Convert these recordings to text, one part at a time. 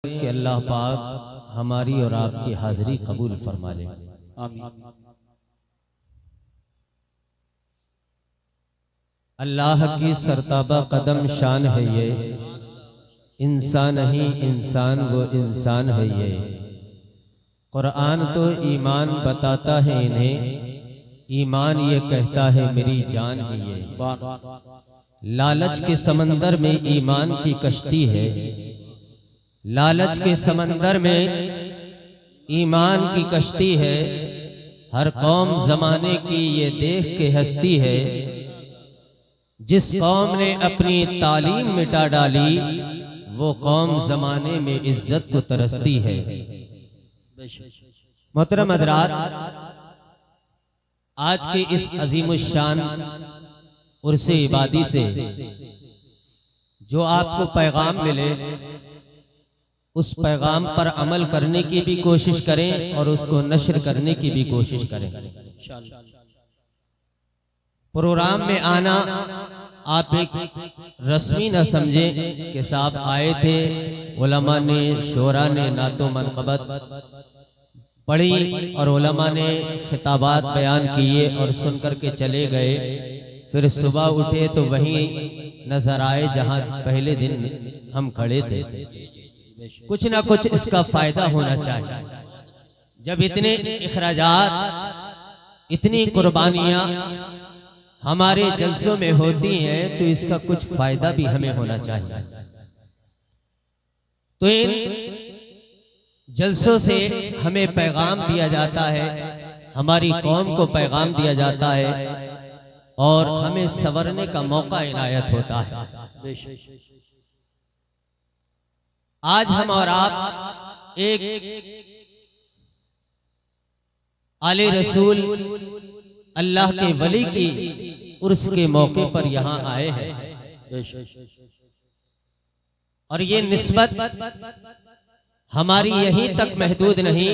कि अल्लाह पाक हमारी और आपकी हाजिरी कबूल फरमा ले। आमीन। अल्लाह की सरताबा कदम शान है ये, इंसान नहीं इंसान वो इंसान है ये। कुरान तो ईमान बताता है इन्हें, ईमान ये कहता है मेरी जान है ये। लालच के समंदर में ईमान की कश्ती है, लालच के समंदर में ईमान की कश्ती है। हर कौम जमाने की ये देख के हंसती है, जिस कौम ने अपनी तालीम मिटा डाली वो कौम जमाने में इज्जत को तरसती है। मोहतरम हज़रात, आज के इस अजीमुश्शान उर्से इबादी से जो आपको पैगाम मिले उस पैगाम पर अमल करने की भी कोशिश करें और उसको नश्र करने की भी कोशिश करें। प्रोग्राम में आना आप एक रस्मी न समझें कि साहब आए थे, उलमा ने शोरा ने नातो मनक़बत पढ़ी और उलमा ने खिताबात बयान किए और सुनकर के चले गए। फिर सुबह उठे तो वहीं नजर आए जहां पहले दिन हम खड़े थे। कुछ ना कुछ इसका फायदा होना चाहिए। जब इतने इखराजात इतनी कुर्बानियां हमारे जलसों में होती हैं तो इसका कुछ फायदा भी हमें होना चाहिए। तो इन जलसों से हमें पैगाम दिया जाता है, हमारी कौम को पैगाम दिया जाता है और हमें संवरने का मौका इनायत होता है। आज हम और आप एक आले रसूल अल्लाह के वली की उर्स के मौके पर यहां आए हैं और ये निस्बत हमारी यहीं तक महदूद नहीं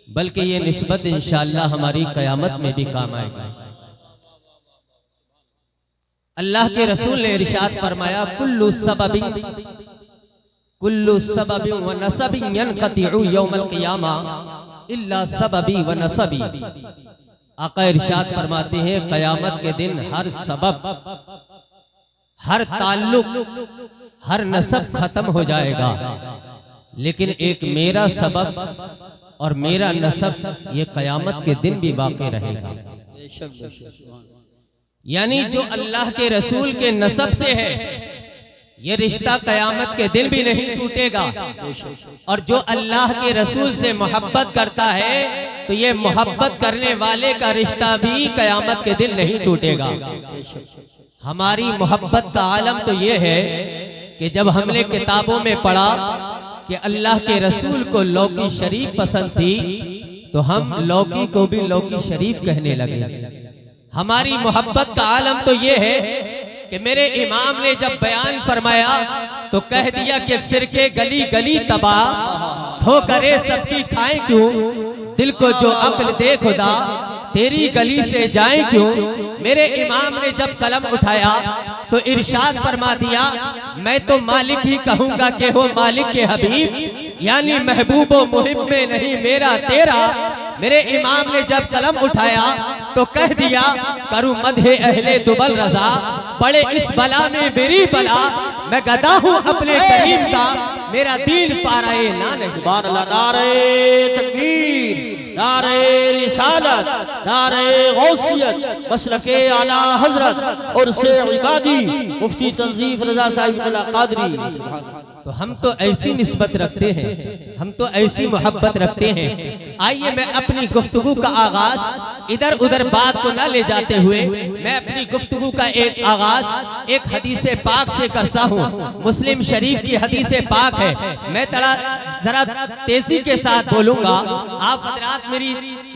बल्कि ये निस्बत इंशाअल्लाह हमारी क़यामत में भी काम आएगी। अल्लाह के रसूल ने इरशाद फरमाया, कुल्लु सबबी व नसबी यनक़तिउ यौमल क़ियामा इल्ला सबबी व नसबी। आका इरशाद फरमाते हैं, क़यामत के दिन हर सबब, हर ताल्लुक, हर नसब खत्म हो जाएगा, लेकिन एक मेरा सबब और मेरा नसब ये क़यामत के दिन भी बाकी रहेगा। यानी जो अल्लाह के रसूल के नसब से है ये रिश्ता क़यामत के दिन भी नहीं टूटेगा, और जो अल्लाह के रसूल से मोहब्बत करता है तो ये मोहब्बत करने वाले का रिश्ता भी क़यामत के दिन नहीं टूटेगा। हमारी मोहब्बत का आलम तो ये है कि जब हमने किताबों में पढ़ा कि अल्लाह के रसूल को लौकी शरीफ पसंद थी तो हम लौकी को भी लौकी शरीफ कहने लगे। हमारी मोहब्बत का आलम तो ये है कि मेरे इमाम ने जब बयान फरमाया तो कह दिया कि फिरके गली गली तबाह, ठोकरे सबकी खाएं क्यों, दिल को जो अक्ल दे खुदा तेरी गली से जाए क्यों। मेरे इमाम ने जब कलम उठाया तो इरशाद फरमा दिया, मैं तो मालिक ही कहूंगा कि हो मालिक के हबीब, यानी महबूबो मुहिब में नहीं मेरा तेरा। मेरे इमाम ने जब कलम उठाया तो कह दिया, करूं मदहे अहले दुबल रजा, पड़े इस बला में मेरी बला, मैं गदा हूं अपने करीम का, मेरा दीन पाराए नाने जुबान अल्लाह। नारे तकबीर, नारे रिसालत, नारे गौसियत, मसलके आला हजरत और से इबादी मुफ्ती तंजीफ रजा साहिब कादरी। तो हम तो ऐसी निस्बत रखते हैं, हम तो ऐसी मोहब्बत रखते हैं। आइए मैं अपनी गुफ्तगू का आगाज इधर उधर बात को न ले जाते हुए मैं अपनी गुफ्तगू का एक आगाज एक हदीसे पाक से करता हूँ। मुस्लिम शरीफ की हदीसे पाक है। मैं जरा तेजी के साथ बोलूंगा, आप हजरात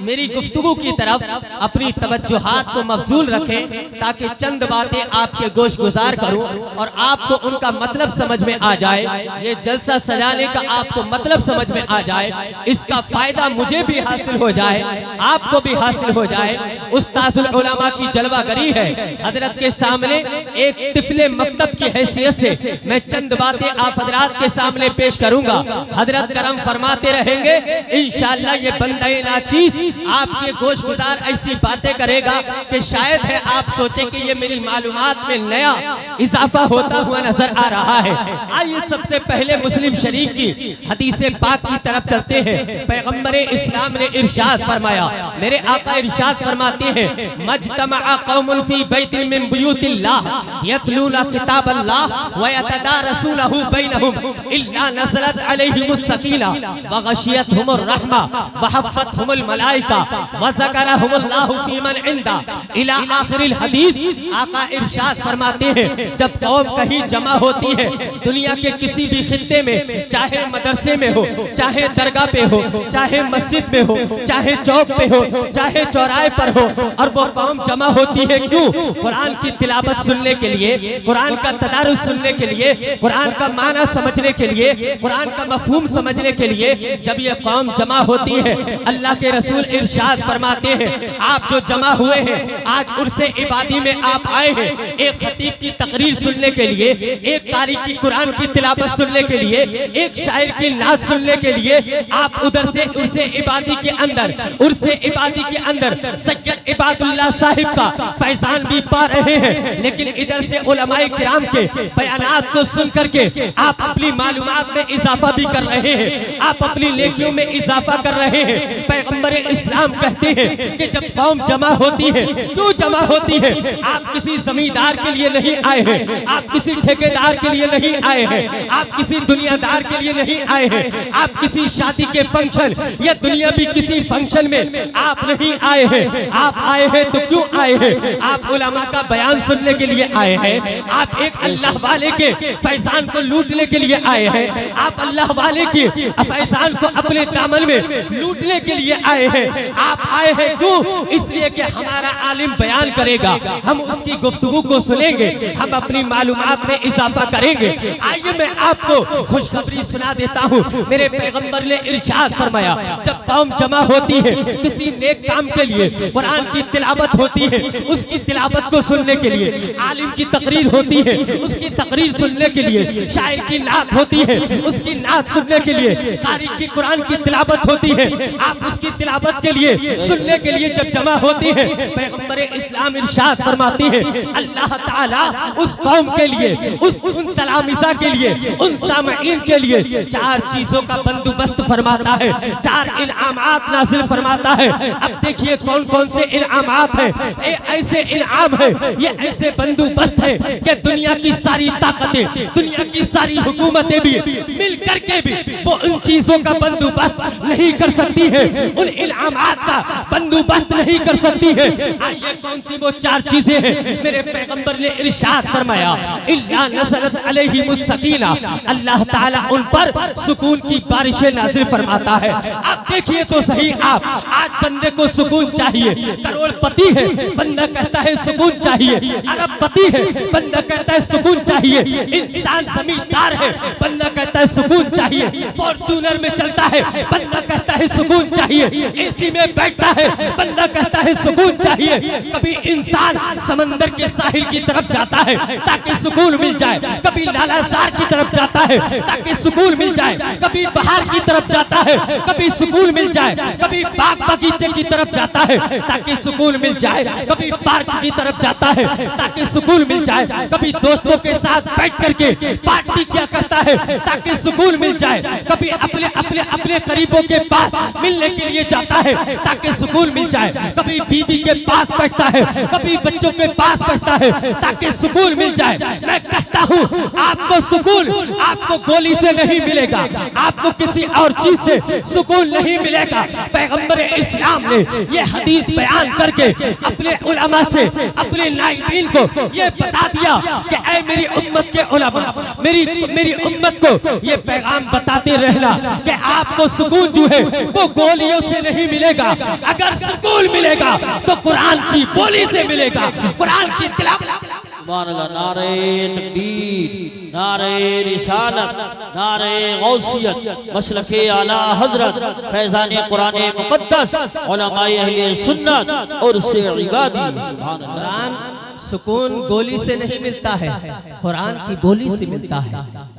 मेरी गुफ्तगू की तरफ अपनी तवज्जुहात को मफजूल रखें ताकि चंद बातें आपके गोश गुजार करूं और आपको उनका मतलब समझ में आ जाए। ये जलसा सजाने का आपको मतलब समझ में आ जाए, इसका फायदा मुझे भी हासिल हो जाए, आपको भी हासिल हो हो जाए। उस्ताजुल उलमा की जलवागरी है। हजरत के सामने एक तिफले मकतब की हैसियत से मैं चंद बातें आप हजरात के सामने पेश करूंगा। हजरत करम फरमाते रहेंगे इंशाअल्लाह ये बंदे नाचीज आपके गोशगुजार ऐसी बातें करेगा कि शायद है आप सोचें कि ये मेरी मालूमात में नया इजाफा होता हुआ नजर आ रहा है। आइए सबसे पहले मुस्लिम शरीफ की हदीस पाक की तरफ चलते हैं। पैगंबर इस्लाम ने इरशाद फरमाया, मेरे आका इरशाद फरमाते हैं, मजतमा कौमुन फी बैतिन मिन बुयूतिल्लाह यतलूना किताबल्लाह व यतदारसूनहु बैनहुम इल्ला नज़लत अलैहिमुस सकीना व गशियतहुमुर रहमा व हफ़्फ़तहुमुल मलाइका व ज़करहुमुल्लाहु फीमन इंदा इला आखिरिल हदीस। आका इरशाद फरमाते हैं, जब कौम कहीं जमा होती है दुनिया के किसी भी खित्ते में, चाहे मदरसे में हो, चाहे दरगाह पे हो, चाहे मस्जिद में हो, चाहे चौक पे हो, चाहे चौराहे पर हो, और वो कौम जमा होती है क्यों? कुरान की तिलावत सुनने के लिए, कुरान का तदारुस सुनने के लिए, कुरान का माना समझने के लिए, कुरान का मफहूम समझने के लिए। जब ये कौम जमा होती है, अल्लाह के रसूल इरशाद फरमाते हैं, आप जो जमा हुए हैं आज उर्से इबादी में आप आए हैं, एक खतीब की तकरीर सुनने के लिए, एक कारी की कुरान की तिलावत सुनने के लिए, एक शायर की नात सुनने के लिए, आप उधर से उर्से इबादी के अंदर, उर्से इबादी के अंदर सैयद इबादुल्लाह साहिब का फैजान भी पा रहे हैं, लेकिन इधर से उलमाए किराम के बयानात को सुन करके आप अपनी मालूमात में इजाफा भी कर रहे हैं, आप अपनी नेकियों में इजाफा कर रहे हैं। पैगंबर इस्लाम कहते हैं कि जब कौम जमा होती है, क्यों जमा होती है? आप किसी जमींदार के लिए नहीं आए हैं, आप किसी ठेकेदार के लिए नहीं आए हैं, आप किसी दुनियादार के लिए नहीं आए हैं, आप किसी शादी के फंक्शन या दुनियावी किसी फंक्शन में आप नहीं आए हैं। आप आए हैं तो क्यों आए हैं? आप उलमा का बयान सुनने के लिए आए हैं, आप एक अल्लाह वाले के फैजान को लूटने के लिए आए हैं, आप अल्लाह वाले के फैजान को अपने दामन में लूटने के लिए आए हैं। आप आए हैं क्यों? इसलिए कि हमारा आलिम बयान करेगा, हम उसकी गुफ्तगू को सुनेंगे, हम अपनी मालूमात में इजाफा करेंगे। आइए मैं आपको खुशखबरी सुना देता हूँ। मेरे पैगंबर ने इरशाद फरमाया, जब कौम जमा होती है किसी नेक काम के लिए, कुरान की तिलावत होती है, उसकी तिलावत को सुनने के लिए, आलिम की तकरीर होती है, उसकी तकरीर सुनने के लिए, शायर की नात होती है, उसकी नात सुनने के लिए, कारी की कुरान की तिलावत होती है, आप उसकी तिलावत के लिए, सुनने के लिए जब जमा होती है, पैगंबर इस्लाम इरशाद फरमाती है, अल्लाह ताला उस कौम के लिए, उन तलामिसा के लिए, उन सामईन के लिए चार चीजों का बंदोबस्त फरमाता है, चार इनामात नाज़िल फरमाता है। अब देखिए कौन कौन से इनामात हैं। ये ऐसे इनाम है, ये ऐसे बंदोबस्त है कि दुनिया की सारी ताकतें, दुनिया की सारी हुकूमतें भी मिल करके भी वो उन चीजों का बंदोबस्त नहीं कर सकती है, उन इनामात का बंदोबस्त नहीं कर सकती है। आइए कौन सी वो चार चीजें हैं? मेरे पैगंबर ने इरशाद फरमाया, इल्ला नज़लत अलैहिमुस सकीना, अल्लाह ताला उन पर सुकून की बारिशें नाज़िल फरमाता है। आप देखिए तो सही, आप आज बंदे को सुकून चाहिए, करोड़पति है बंदा कहता है सुकून चाहिए, अरबपति है बंदा कहता है सुकून चाहिए, इंसान जमींदार है बंदा कहता है सुकून चाहिए, फॉर्च्यूनर में चलता है बंदा कहता है सुकून चाहिए, एसी में बैठता है बंदा कहता है सुकून चाहिए। कभी इंसान समंदर के साहिल की तरफ जाता है ताकि सुकून मिल जाए, कभी लालाजार की तरफ जाता है ताकि सुकून मिल जाए, कभी बाहर की तरफ जाता है कभी सुकून मिल जाए, कभी बाग बगीचे की तरफ जाता है ताकि सुकून मिल जाए, कभी पार्क की तरफ जाता है ताकि सुकून मिल जाए, कभी दोस्तों के साथ बैठ करके पार्टी क्या करता है ताकि सुकून मिल जाए, कभी अपने अपने अपने करीबों के पास मिलने के लिए जाता है ताकि सुकून मिल जाए, कभी बीवी के पास बैठता है, कभी बच्चों के पास बैठता है ताकि सुकून मिल जाए। मैं कहता हूँ आपको सुकून आपको गोली से नहीं मिलेगा, आपको किसी और चीज से सुकून नहीं मिलेगा। पैगंबर इस्लाम ने ये हदीस बयान करके अपने उलमा से, अपने नाइबीन को ये बता दिया कि ऐ मेरी उम्मत के उलमा, मेरी उम्मत को ये पैगाम बताते रहना कि आपको सुकून जो है वो गोलियों से नहीं मिलेगा, अगर सुकून मिलेगा तो कुरान की बोली से मिलेगा, कुरान की तिलावत सुभान अल्लाह। नारे तकबीर, नारे रिसालत, नारे गौसियत, मसलके आला हजरत, फैज़ान कुरान मुक़द्दस, उलमाए अहले सुन्नत और से इबादी। सुभान अल्लाह। कुरान सुकून गोली से नहीं मिलता है, कुरान की बोली से मिलता है,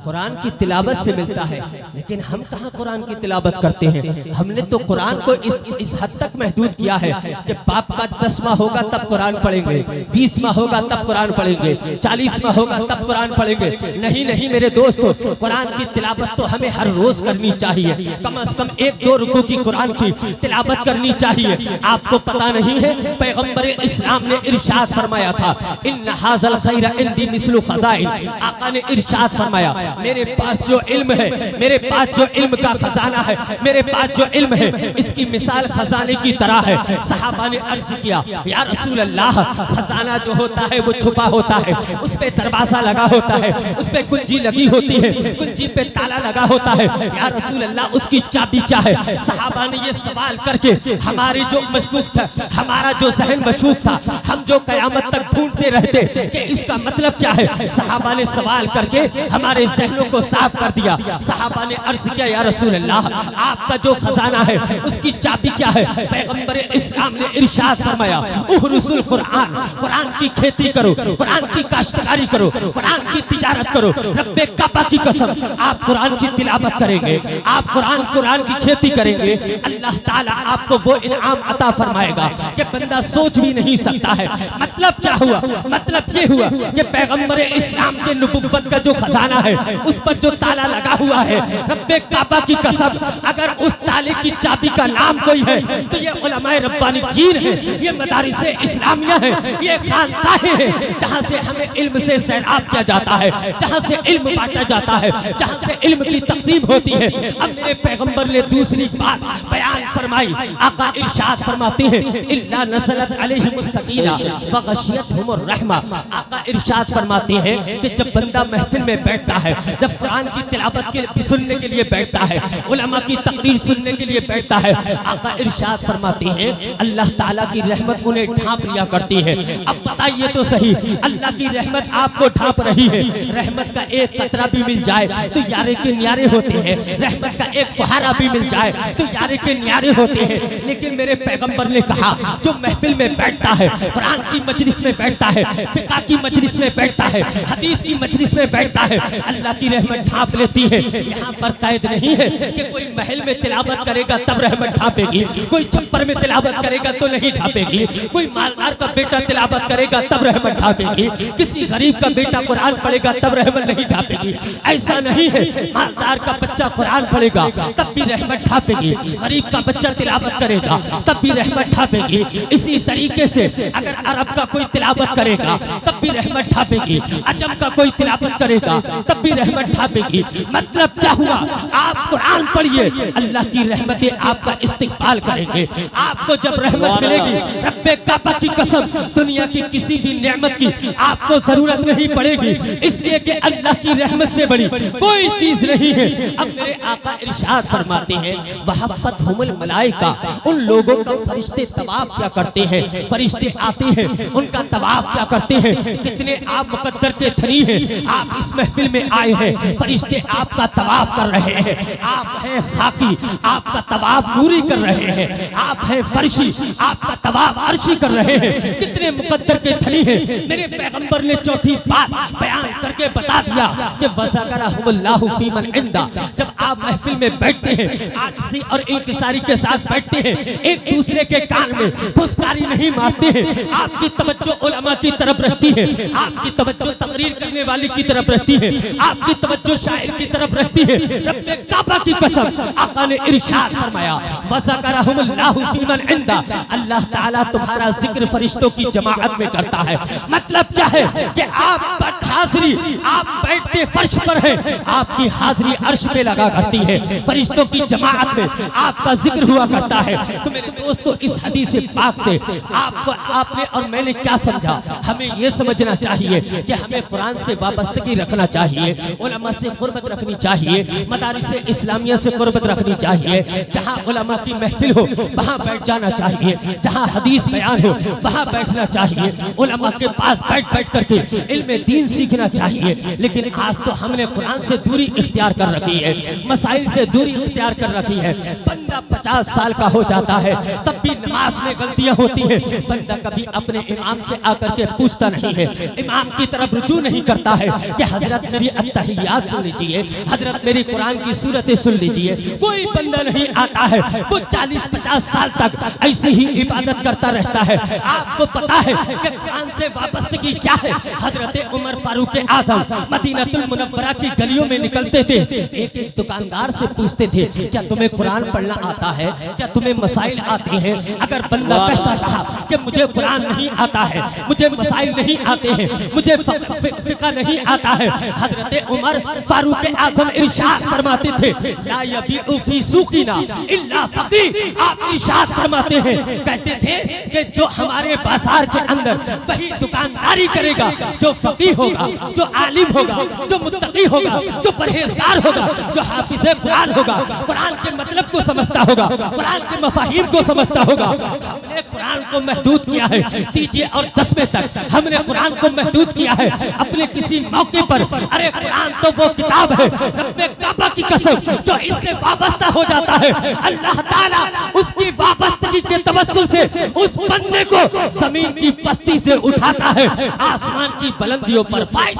कुरान की तिलावत से मिलता है। लेकिन हम कहाँ कुरान की तिलावत करते हैं? हमने तो कुरान को इस हद तक महदूद किया है कि बाप का 10वां होगा तब कुरान पढ़ेंगे, 20वां होगा तब कुरान पढ़ेंगे, 40वां होगा तब कुरान पढ़ेंगे। नहीं नहीं मेरे दोस्तों, कुरान की तिलावत तो हमें हर रोज करनी चाहिए, कम से कम 1-2 रुकू की कुरान की तिलावत करनी चाहिए। आपको पता नहीं है, पैगंबर इस्लाम ने इरशाद फरमाया था, इन्ना हाज़ल खैर इंदी मिस्लु खज़ाइन। आका ने इरशाद फरमाया, मेरे पास जो इल्म है, मेरे पास जो इल्म का खजाना है, मेरे पास जो इल्म है, इसकी मिसाल खजाने की तरह है। सहाबा ने अर्ज किया, या रसूल अल्लाह, खजाना जो होता है वो छुपा होता है, उस पे दरवाजा लगा होता है, उस पे कुंजी लगी होती है, कुंजी पे ताला लगा होता है, या रसूल अल्लाह उसकी चाबी क्या है? सहाबा ने ये सवाल करके हमारे जो मशकूक था, हमारा जो ज़हन मशकूक था, हम जो कयामत तक ढूंढते रहते कि इसका मतलब क्या है, सहाबा ने सवाल करके हमारे जहनों को साफ कर दिया। सहाबा ने अर्ज किया, या रसूल अल्लाह, आपका जो खजाना है उसकी चाबी क्या है? पैगंबर इस्लाम ने इरशाद फरमाया, उहरुसुल कुरान, कुरान की खेती करो, कुरान की काश्तकारी करो, कुरान की तिजारत करो। रब्बे काबा की कसम, आप कुरान की तिलावत करेंगे, आप कुरान की खेती करेंगे, अल्लाह ताला आपको वो इनाम अता फरमाएगा कि बंदा सोच भी नहीं सकता है। मतलब क्या हुआ? मतलब ये हुआ कि पैगंबर इस्लाम के नबुव्वत का जो खजाना है उस पर जो ताला लगा हुआ है, रब्बे काबा की कसम, अगर उस ताले की चाबी का नाम कोई है तो ये उलमाए रब्बानीकीन है, ये मदारिसे इस्लामिया है, ये खानकाहें हैं जहाँ से हमें इल्म से सैराब किया जाता है, जहाँ से इल्म बांटा जाता है, जहाँ से इल्म की तक़सीम होती है। अब मेरे पैगंबर ने दूसरी बात बयान फरमाई। आका इरशाद फरमाते हैं, इल्ला नज़लत अलैहिमुस सकीना व गशियतहुमुर रहमा। आका इरशाद फरमाते हैं कि जब बंदा महफिल में बैठता है, जब कुरान की तिलावत के सुनने के लिए बैठता है, उलमा की तकरीर सुनने के लिए बैठता है, आका इरशाद फरमाते हैं अल्लाह ताला की रहमत उन्हें ढांप लिया करती है। अब बताइए तो सही, अल्लाह की रहमत आपको ढांप रही है, रहमत का एक कतरा भी मिल जाए तो यारे के न्यारे होते हैं, रहमत का एक फुहारा भी मिल जाए तो यारे के न्यारे होते हैं। लेकिन मेरे पैगंबर ने कहा, जो महफिल में बैठता है, कुरान की मजलिस में बैठता है, फिक़ह की मजलिस में बैठता है, हदीस की मजलिस में बैठता है, अल्लाह की रहमत ढांप लेती है। यहाँ पर कैद नहीं है कि कोई महल में तिलावत करेगा तब रहमत ढांपेगी, कोई छप्पर में तिलावत करेगा तो नहीं ढांपेगी, कोई मालदार का बेटा तिलावत करेगा तब रहमत ढांपेगी, किसी गरीब का बेटा कुरान पढ़ेगा तब रहमत नहीं ढांपेगी। ऐसा नहीं है, मालदार का बच्चा कुरान पढ़ेगा तब भी रहमत ढांपेगी, गरीब का बच्चा तिलावत करेगा तब भी रहमत ढांपेगी। इसी तरीके से अगर अरब का कोई तिलावत करेगा तब भी रहमत ढांपेगी, अजम का कोई तिलावत करेगा तब भी रहमत ढांपेगी। मतलब क्या हुआ? आप कुरान पढ़िए, अल्लाह की रहमतें आपका इस्तिकबाल करेंगे। आपको जब रहमत मिलेगी, रब्बे काबा की कसम, दुनिया की किसी भी नेमत की आपको जरूरत नहीं पड़ेगी, इसलिए कि अल्लाह की रहमत से बड़ी कोई चीज नहीं है। अब मेरे आका इरशाद फरमाते हैं, वहफ़तहुमुल मलाइका, उन लोगों का फरिश्ते तवाफ क्या करते हैं, फरिश्ते आते हैं उनका तवाफ क्या करते हैं। कितने आप मुकद्दर के धनी हैं, आप इस महफिल में आए हैं, फरिश्ते आपका तवाफ कर रहे हैं, आप हैं खाकी, आपका तवाफ नूरी कर रहे हैं, आप हैं फर्शी, आपका तवाफ अर्शी कर रहे हैं। कितने मुकद्दर के धनी हैं। मेरे पैगंबर ने चौथी बात बयान करके बता दिया कि वज़करहुमुल्लाहु फीमन इंदा। जब आप महफिल में बैठते हैं, आजिज़ी और इंकिसारी के साथ बैठते हैं, एक दूसरे के कान में फुसकारी नहीं मारते हैं, आपकी तवज्जो उलमा की तरफ रहती है, आपकी तवज्जो तकरीर करने वाले की तरफ रहती है, आपकी तवज्जो शायर की तरफ रहती है। रब्बे काबा की कसम, आका ने इरशाद फरमाया, वज़करहुमुल्लाहु फीमन इंदा, अल्लाह ताला तुम्हारा जिक्र फरिश्तों की जमाअत में करता है। मतलब क्या है कि आप हाजिरी, आप बैठते फर्श पर हैं, आपकी हाजिरी अर्श पे लगा करती है, फरिश्तों की जमाअत में आपका जिक्र हुआ करता है। तो मेरे दोस्तों, इस हदीस पाक से आपको, आपने और मैंने क्या समझा? हमें ये समझना चाहिए कि हमें कुरान से वाबस्तगी रखना चाहिए, उलमा से कुर्बत रखनी चाहिए, मदारिस इस्लामिया से कुर्बत रखनी चाहिए। जहाँ उलमा की महफिल हो वहाँ बैठ जाना चाहिए, जहाँ हदीस बयान हो वहाँ बैठना चाहिए, उलमा के पास बैठ बैठ करके इल्म दीन सीखना चाहिए। लेकिन आज तो हमने कुरान से दूरी इख्तियार कर रखी है, मसाइल से दूरी इख्तियार कर रखी है। बंदा 50 साल का हो जाता है तब भी नमाज में गलतियां होती है। बंदा कभी अपने इमाम से आकर के पूछता नहीं है, इमाम की तरफ रुजू नहीं करता है कि हजरत मेरी अत्तहियात सुन लीजिए, हजरत मेरी कुरान की सूरतें सुन लीजिए। कोई बंदा नहीं आता है, वो 40-50 साल तक ऐसी ही इबादत करता रहता है। आपको पता है कि कुरान से वाबस्तगी क्या है? हजरत उमर फारूक आजम मदीनतुल मुनव्वरा की गलियों में निकलते थे, एक एक दुकानदार से पूछते थे क्या तुम्हें कुरान पढ़ना आता है, क्या तुम्हें मसाइल आते हैं? अगर बंदा कहता था कि मुझे कुरान नहीं आता है, मुझे मसाइल नहीं आते हैं, मुझे फिक़्ह नहीं आता है, हजरत उमर फारूक आजम इरशाद फरमाते थे ला यबीउ फी सूक़िना इल्ला फ़क़ीह। आप इरशाद फरमाते हैं, कहते थे कि जो हमारे बाजार के अंदर वही दुकानदारी करेगा जो फ़क़ीह होगा, जो आलिम होगा, जो मुत्तकी होगा, जो परहेजगार होगा, जो हाफिज़े कुरान होगा, कुरान के मतलब को समझता होगा, कुरान के मफाहिम को समझता होगा। हमने कुरान को महदूद किया है तीजे और 10वें तक, हमने कुरान को महदूद किया है अपने किसी मौके पर। अरे कुरान तो वो किताब है, रब्बे काबा की कसम, जो इससे वाबस्ता हो जाता है अल्लाह ताला उसकी वाबस्तगी के तवस्सुल से उस बंदे को जमीन की पस्ती से उठाता है आसमान की बुलंदियों पर फाइज।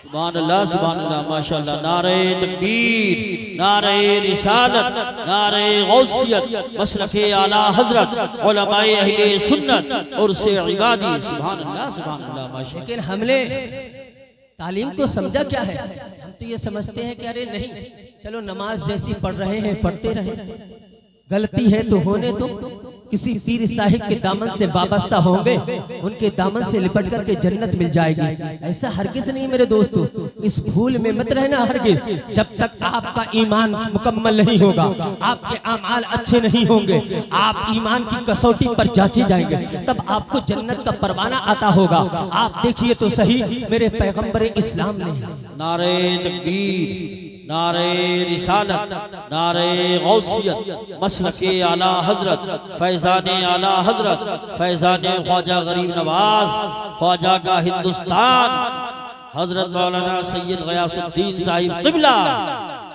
सुभान अल्लाह, माशाअल्लाह। नारे तकबीर, नारे रिसालत, नारे गौसियत, मसलके आला हजरत, उलमाए अहले सुन्नत और से इबादी। सुभान अल्लाह, माशाअल्लाह। लेकिन हमने तालीम को समझा क्या है? हम तो ये समझते हैं कि अरे नहीं, चलो नमाज जैसी पढ़ रहे हैं पढ़ते रहे, गलती है तो होने दो, किसी पीर साहिब के दामन से वाबस्ता होंगे, उनके दामन से लिपट करके जन्नत मिल जाएगी। ऐसा हरगिज़ नहीं मेरे दोस्तों, इस भूल में मत रहना हरगिज़। जब तक आपका ईमान मुकम्मल नहीं होगा, आपके अमाल अच्छे नहीं होंगे, आप ईमान की कसौटी पर जांचे जाएंगे, तब आपको जन्नत का परवाना आता होगा। आप देखिए तो सही मेरे पैगंबर इस्लाम ने नारे तकबीर, नारे रिसालत, नारे गौसियत, मसलके आला हजरत, फैज़ाने आला हजरत, फैज़ाने ख्वाजा गरीब नवाज, ख्वाजा का हिंदुस्तान, हजरत मौलाना सैयद गयासुद्दीन साहिब क़िबला,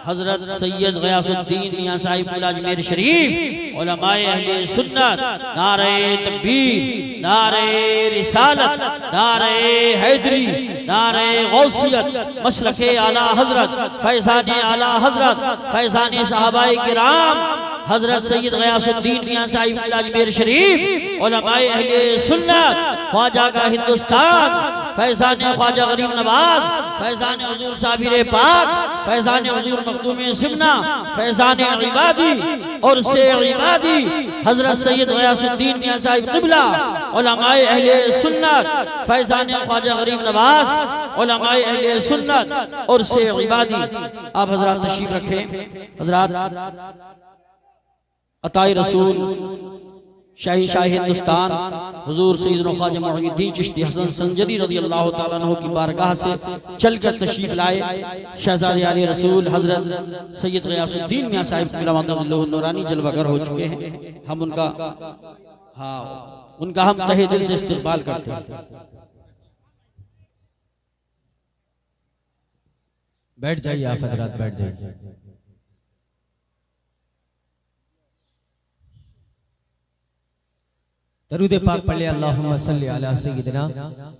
हजरत सैयद गयासुद्दीन मियां साहिब अजमेर शरीफ, उलमाए अहले सुन्नत। नारे तकबीर, नारे रिसालत, नारे हैदरी, नारे गौसियत, मसलके आला हजरत, फैज़ाने आला हजरत, फैज़ाने सहाबाए किराम, हजरत सैयद गयासुद्दीन मियां साहिब अजमेर शरीफ, उलमाए अहले सुन्नत, ख्वाजा का हिंदुस्तान, फैज़ाने ख्वाजा गरीब नवाज, फैज़ाने हुजूर साबिर पाक, फैज़ाने हुजूर मखदूम सिमना, फैज़ाने इबादी और से इबादी, हजरत सैयद गयासुद्दीन मियां साहिब क़िबला, उलमाए अहले सुन्नत, फैज़ाने ख्वाजा गरीब नवाज, उलमाए अहले सुन्नत और से इबादी। आप हजरात तशरीफ रखें। हजरात अताए रसूल शाही शाह हिंदुस्तान हुजूर सैयदना ख्वाजा मुईनुद्दीन चिश्ती हसन संजरी रज़ियल्लाहु ताला अन्हु की बारगाह से चलकर तशरीफ लाए शहजादे आले रसूल हजरत सैयद गयासुद्दीन मियां साहिब क़िबला नूरानी जलवागर हो चुके हैं। हम उनका हम तहे दिल से इस्तक़बाल करते हैं। बैठ जाइए आप हजरात, बैठ जाइए। दरूद पाक पढ़े अल्लाहुम्मा सल्ली अला सय्यिदिना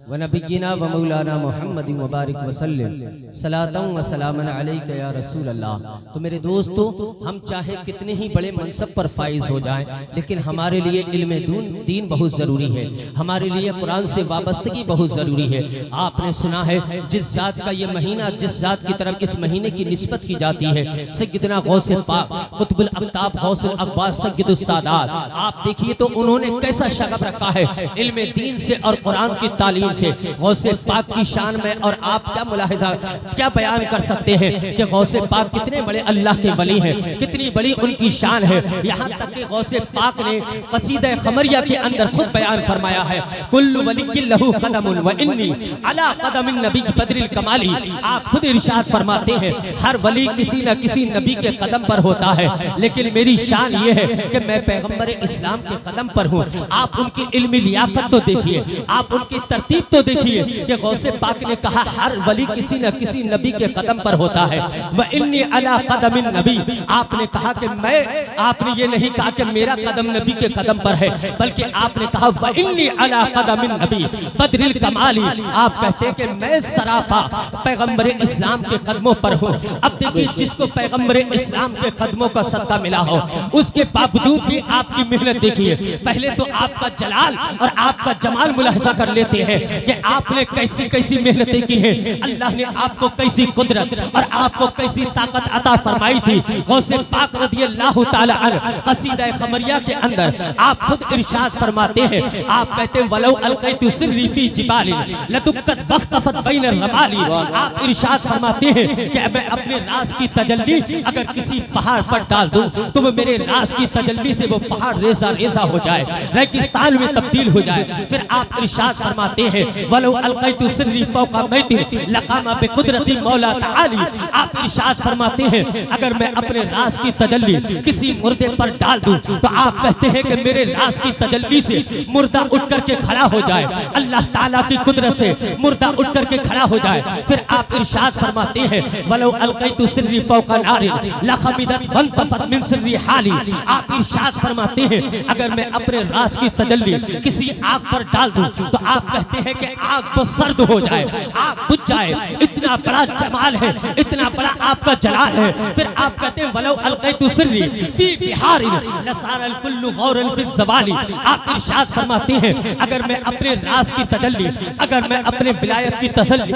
व नबिय्यिना व मौलाना मुहम्मद व बारिक व सल्लिम सलातन व सलामन अलैका या रसूल अल्लाह। तो मेरे दोस्तों, हम चाहे कितने ही बड़े मनसब पर फाइज हो जाएं, लेकिन हमारे लिए इल्म दीन बहुत ज़रूरी है, हमारे लिए कुरान से वाबस्तगी बहुत ज़रूरी है। आपने सुना है जिस ज़ात का ये महीना, जिस ज़ात की तरफ इस महीने की निस्बत की जाती है, सय्यिदना गौसे पाक कुतुबुल अक़ताब गौसुल अक़बास सय्यदुस सादात। आप देखिए तो उन्होंने कैसा शगफ रखा है इल्म दीन से और कुरान की तालीम से। गौसे पाक की शान में और आप क्या मुलाहिजा क्या बयान कर सकते हैं कि गौसे पाक कितने बड़े अल्लाह के वली हैं, कितनी बड़ी उनकी शान है। यहाँ तक कि गौसे पाक ने क़सीदा क़मरिया के अंदर खुद बयान फरमाया है, कुल्लु वलिय्यिन लहू क़दमुन व इन्नी अला क़दमिन नबी बदरिल कमाली। आप खुद इरशाद फरमाते हैं हर वली किसी न किसी नबी के कदम पर होता है, लेकिन मेरी शान ये है कि मैं पैगम्बर इस्लाम के कदम पर हूँ। आप उनकी इल्मी लियाकत तो देखिए, आप उनकी तरतीब तो देखिए कि गौसे पाक ने कहा हर वली किसी न किसी नबी के कदम पर होता है। व इन्नी अला क़दमिन नबी, आपने कहा कि मैं, आपने ये नहीं कहा कि मेरा कदम नबी के कदम पर है, बल्कि आपने कहा व इन्नी अला क़दमिन नबी बदरिल कमाली। आप कहते हैं कि मैं सरापा पैगम्बर इस्लाम के कदमों पर हूँ। अब देखिए जिसको पैगम्बर इस्लाम के कदमों का सत्ता मिला हो उसके बावजूद भी आपकी मेहनत देखिए। पहले तो आपका जलाल और आपका जमाल मुलाहिजा कर लेते हैं कि आपने कैसी कैसी मेहनतें की हैं, अल्लाह ने आपको कैसी कुदरत और आपको कैसी ताकत अता फरमाई थी। गौसे पाक रज़ियल्लाहु ताला अन्हु क़सीदा क़मरिया के अंदर आप खुद इरशाद फरमाते हैं, आप कहते हैं वलौ अलक़ैतु सिर्री फी जिबालिन लदुक्कत वख्तफत बैन रमाली। आप इरशाद फरमाते हैं कि मैं अपने राज की तजल्ली अगर किसी पहाड़ पर डाल दूं तो वो मेरे राज की तजल्ली से वो पहाड़ रेजा रेजा हो जाए, रेगिस्तान में तब्दील हो जाए। फिर आप इरशाद फरमाते हैं वलौ अलक़ैतु सिर्री फौका मैतिन लक़ामा बिक़ुदरति मौला तआली। आप इरशाद फरमाते हैं अगर मैं अपने राज की तजल्ली किसी मुर्दे पर डाल दूं तो आप कहते हैं कि मेरे राज की तजल्ली से मुर्दा उठ करके खड़ा हो जाए, अल्लाह ताला की कुदरत से मुर्दा उठ करके खड़ा हो जाए। फिर आप इरशाद फरमाते हैं वलौ अलक़ैतु सिर्री फौका नारिन लख़मिदत वंतफत मिन सिर्री हाली। आप इरशाद फरमाते हैं अगर मैं अपने राज की तजल्ली किसी आग पर डाल दूं तो आप कहते हैं कि आग तो सर्द हो जाए, आग बुझ जाए। इतना बड़ा जमाल है, इतना बड़ा आपका जलाल है। फिर आप कहते हैं वलौ अलक़ैतु सिर्री फी बिहारिन लसारल कुल्लु गौरन फी ज़वाली। आप इरशाद फरमाते हैं अगर मैं अपने राज की तजल्ली, अगर मैं अपने विलायत की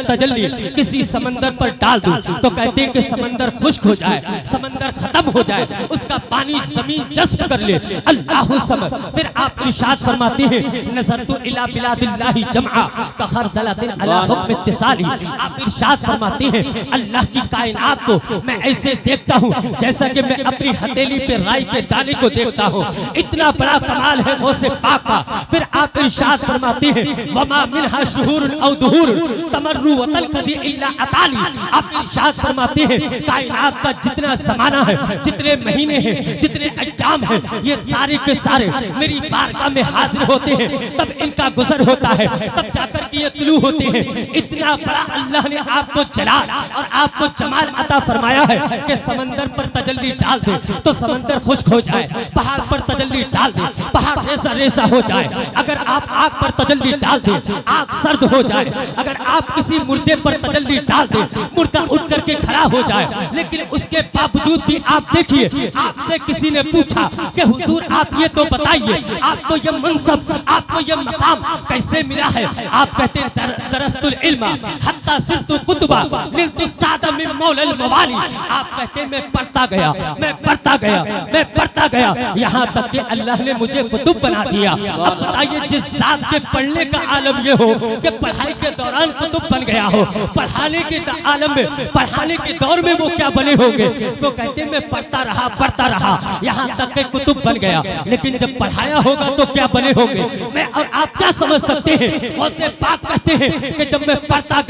तजल्ली किसी समंदर पर डाल दूं तो कहते हैं कि समंदर खुश्क हो जाए, समंदर खत्म हो जाए, उसका पानी जमीन जज्ब कर ले, अल्लाहु समद। फिर आप इरशाद फरमाते हैं नज़रतु इला बिलादिल्लाहि जमआ कहरदलतिन अला हुक्म इत्तिसाली। आप इरशाद फरमाते हैं अल्लाह की कायनात को मैं ऐसे देखता हूँ जैसा कि मैं अपनी हथेली पे राई के दाने को देखता हूँ। इतना बड़ा कमाल है गौसे पाक का। फिर आप इरशाद फरमाते हैं वमा मिनहा शुहूरुन औ दुहूरुन तमर्रु वतल कजी इल्ला अताली। आप इरशाद फरमाते हैं कायनात का जितना ज़माना है, जितने महीने हैं, जितने अय्याम हैं, ये सारे के सारे मेरी बारगाह में हाजिर होते हैं, तब इनका गुजर होता है, तब जाकर के ये तुलू होते हैं। इतना बड़ा अल्लाह ने आपको जलाल और आपको जमाल अता फरमाया है कि समंदर पर तजल्ली डाल दे तो समंदर खुश्क हो जाए, पहाड़ पर तजल्ली डाल दे पहाड़ रेसा रेसा हो जाए, अगर आप आग पर तजल्ली डाल दे आग सर्द हो जाए, अगर आप किसी मुर्दे पर तजल्ली डाल दे मुर्दा उठ करके खड़ा हो जाए। लेकिन उसके बावजूद भी आप देखिए, आपसे किसी ने पूछा कि हुजूर आप ये तो बताइए आपको ये मनसब, आपको ये मकाम कैसे मिला है? आप कहते हैं दरस्तुल इल्मा हत्ता सिरतु कुतुबा निलतु सादा मिन मौलल मवाली। आप कहते हैं मैं पढ़ता गया, मैं पढ़ता गया, मैं पढ़ता गया, यहाँ तक कि अल्लाह ने मुझे कुतुब बना दिया। अब बताइए जिस जात के पढ़ने का आलम ये हो कि पढ़ाई के दौरान कुतुब बन गया हो, पढ़ाने के आलम में, पढ़ाने के दौर में वो क्या बने होंगे? तो कहते हैं मैं पढ़ता रहा यहाँ तक कि कुतुब बन गया, लेकिन जब पढ़ाया होगा तो क्या बने होंगे? मैं और आप क्या समझ सकते हैं? गौसे पाक कहते हैं कि जब मैं पढ़ता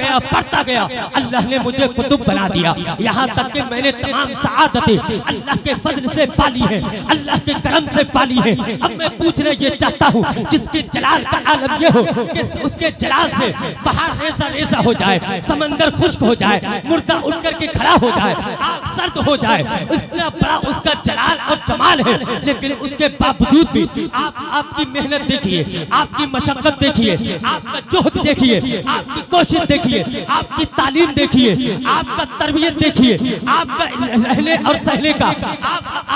गया अल्लाह ने मुझे कुतुब बना दिया, यहाँ तक कि मैंने तमाम सआदतें अल्लाह के फजल से पाली है, अल्लाह के करम से पाली है। अब मैं पूछना ये चाहता हूँ जिसके जलाल का आलम ये हो कि उसके जलाल से पहाड़ रेसा रेसा हो जाए, समंदर खुश्क हो जाए, मुर्दा उठ करके खड़ा हो जाए, आग सर्द हो जाए, इतना बड़ा उसका जलाल और जमाल है। लेकिन उसके बावजूद भी आपकी मेहनत देखिए, आपकी मशक्कत देखिए, आपका जोहद देखिए, आपकी कोशिश देखिए, आपकी तालीम देखिए, आपका तरबियत देखिए, आपका रहने और सहने का,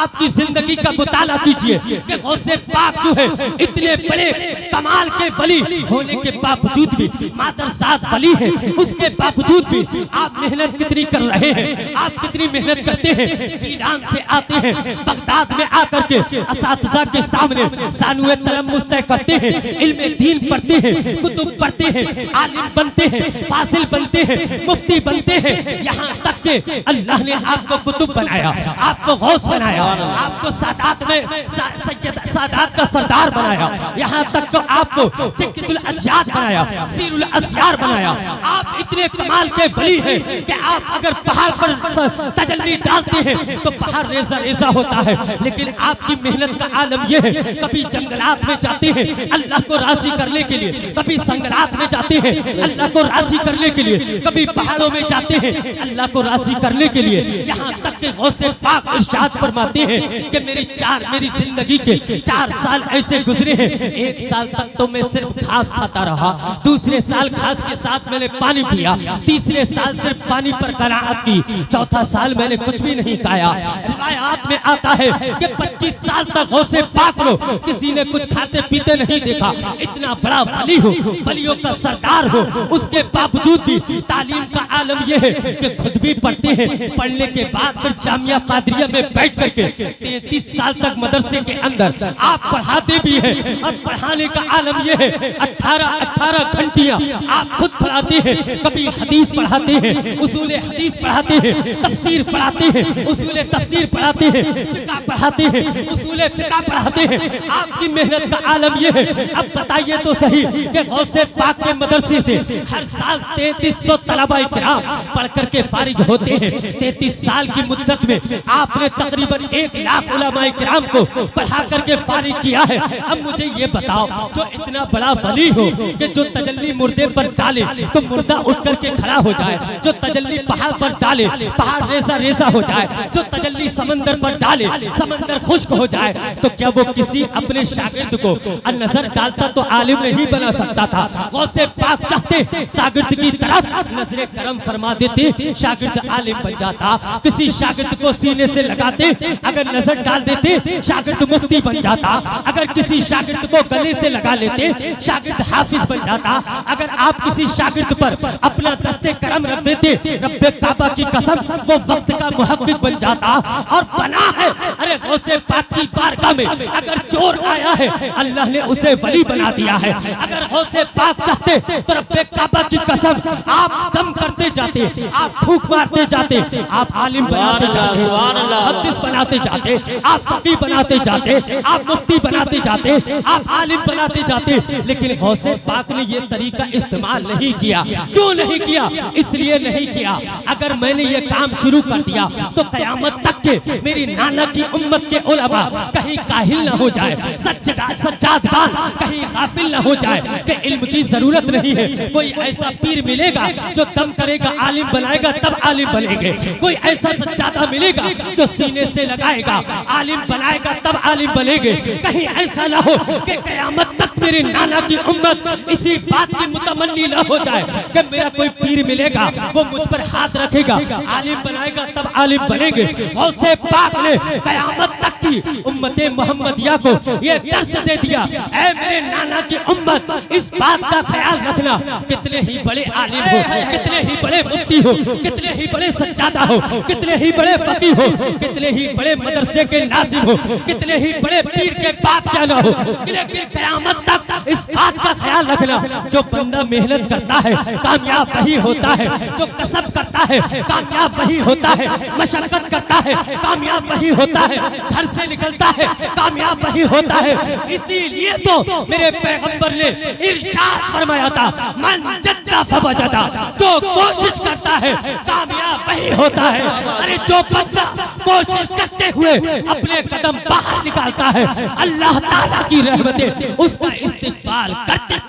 आपकी जिंदगी का मुताला कीजिए कि गौसे पाक जो है इतने बड़े कमाल के वली होने के बावजूद भी, मादरसात वली है, उसके बावजूद भी आप मेहनत कितनी कर रहे हैं, आप कितनी मेहनत करते हैं। जीलान से आते हैं, बगदाद में आकर के असातिज़ा के सामने सानुए तलम मुस्तय करते हैं, इल्मे दीन पढ़ते हैं, कुतुब पढ़ते हैं, आलिम बनते हैं, फाजिल बनते हैं, मुफ्ती बनते हैं। यहाँ तक के अल्लाह ने आपको कुतुब बनाया, आपको गौस बनाया, आपको सादात में सादात का सरदार बनाया, यहाँ तक को आपको चिक्कितुल अजयाद बनाया, सीरुल अस्यार बनाया। आप इतने कमाल के वली हैं कि आप अगर पहाड़ पर तजल्ली डालते हैं तो पहाड़ रेजा रेजा होता है। लेकिन आपकी मेहनत का आलम यह है, कभी जंगलात में जाते हैं अल्लाह को राजी करने के लिए, कभी संगरात में जाते हैं अल्लाह को राजी करने के लिए, कभी पहाड़ों में जाते हैं अल्लाह को राजी करने के लिए। यहाँ तक के गौसे पाक इरशाद फरमाते हैं कि मेरी जिंदगी के 4 साल ऐसे गुजरे हैं, 1 साल तक तो मैं सिर्फ घास खाता रहा, दूसरे साल घास के साथ मैंने पानी पिया, तीसरे साल सिर्फ पानी पर क़नाअत की, चौथा साल मैंने कुछ भी नहीं खाया। रिवायात में आता है कि 25 साल तक गौसे पाक लो किसी ने कुछ खाते पीते नहीं देखा। इतना बड़ा वली हो, वलियों का सरदार हो, उसके बावजूद भी तालीम का आलम यह है कि खुद भी पढ़ते हैं, पढ़ने के बाद फिर जामिया कादरिया में बैठ करके 33 साल तक मदरसे के अंदर आप पढ़ाते भी हैं। और पढ़ाने का आलम यह है 18 घंटियां आप खुद पढ़ाते हैं, कभी हदीस पढ़ाते हैं, उसूले हदीस पढ़ाते हैं, तफसीर पढ़ाते हैं, उसूले तफसीर पढ़ाते हैं, फिक़ह पढ़ाते हैं, उसूले फिक़ह पढ़ाते हैं। आपकी मेहनत का आलम यह है। अब बताइए तो सही कि गौसे पाक के मदरसे से हर साल 3300 तलबा इकराम पढ़ करके फारिग होते हैं। 33 साल की मुद्दत में आपने तकरीबन 1 लाख उलमा इकराम को पढ़ा करके फारिग किया है। अब मुझे ये बताओ, जो इतना बड़ा वली हो कि जो तजल्ली मुर्दे पर डाले तो मुर्दा उठ करके खड़ा हो जाए, जो तजल्ली पहाड़ पर डाले पहाड़ रेजा रेजा हो जाए, जो तजल्ली समंदर पर डाले समंदर खुश्क हो जाए, तो क्या वो किसी अपने शागिर्द को नजर डालता तो आलिम नहीं बना सकता था? गौसे पाक चाहते शागिर्द की तरफ नजरे करम फरमा देते, शागिर्द आलिम बन जाता। किसी शागिर्द को सीने से लगाते, अगर नजर डाल देते शागिर्द मुफ्ती बन जाता। अगर किसी शागिर्द को गले से लगा लेते शागिर्द हाफिज बन जाता। अगर आप किसी शागिर्द पर अपना दस्ते करम रख देते, रब्बे काबा की कसम वो वक्त का मुहक्किक बन जाता। और बना है, अरे गौसे पाक की बारगाह में अगर चोर आया है अल्लाह ने उसे वली बना दिया है। अगर गौसे पाक चाहते तो रब्बे काबा की कसम आप दम करते जाते, आप फूंक मारते जाते, आप आलिम बनाते जाते, मुहद्दिस बनाते जाते, आप फकीह बनाते जाते, आप मुफ्ती बनाते जाते, आप आलिम बनाते जाते। लेकिन गौसे पाक ने ये तरीका इस्तेमाल नहीं किया। क्यों नहीं किया? इसलिए नहीं किया, अगर मैंने ये काम शुरू कर दिया तो कयामत तक के मेरी नाना की उम्मत के उलमा कहीं काहिल ना हो जाए, सज्जादगान कहीं गाफिल ना हो जाए कि इल्म की जरूरत नहीं है। कोई ऐसा पीर मिलेगा जो दम करेगा, आलिम बनाएगा, तब आलिम बनेंगे। कोई ऐसा सज्जादा मिलेगा जो सीने से लगाएगा, आलिम बनाएगा, तब आलिम बनेंगे। कहीं ऐसा ना हो कि कयामत तक मेरे नाना की उम्मत इसी बात की मुतमन्नी ना हो जाए कि मेरा कोई पीर मिलेगा वो मुझ पर हाथ रखेगा, आलिम बनाएगा, तब आलिम बनेंगे। गौसे पाक ने कयामत तक की उम्मते मोहम्मदिया को ये दर्स दे दिया, ऐ मेरे नाना की उम्मत, इस बात का ख्याल रखना, कितने ही बड़े आलिम हो, कितने ही बड़े मुफ्ती हो, कितने ही बड़े सज्जादा हो, कितने ही बड़े फकीह हो, कितने ही बड़े मदरसे के नाज़िम हो, कितने ही बड़े पीर के बाप क्या ना हो, लेकिन कयामत तक इस बात का ख्याल रखना, जो बंदा मेहनत करता है कामयाब वही होता है, जो कसब करता है कामयाब वही होता है, मशक्कत करता है कामयाब वही होता है, घर से निकलता है कामयाब वही होता है। इसीलिए तो मेरे पैगंबर ने इरशाद फरमाया था, मन जद्दा फवजदा, जो कोशिश करता है कामयाब वही होता है। अरे जो बंदा कोशिश करते हुए अपने कदम बाहर निकालता है, अल्लाह ताला की रहमतें उसका इस्तिक़बाल करते।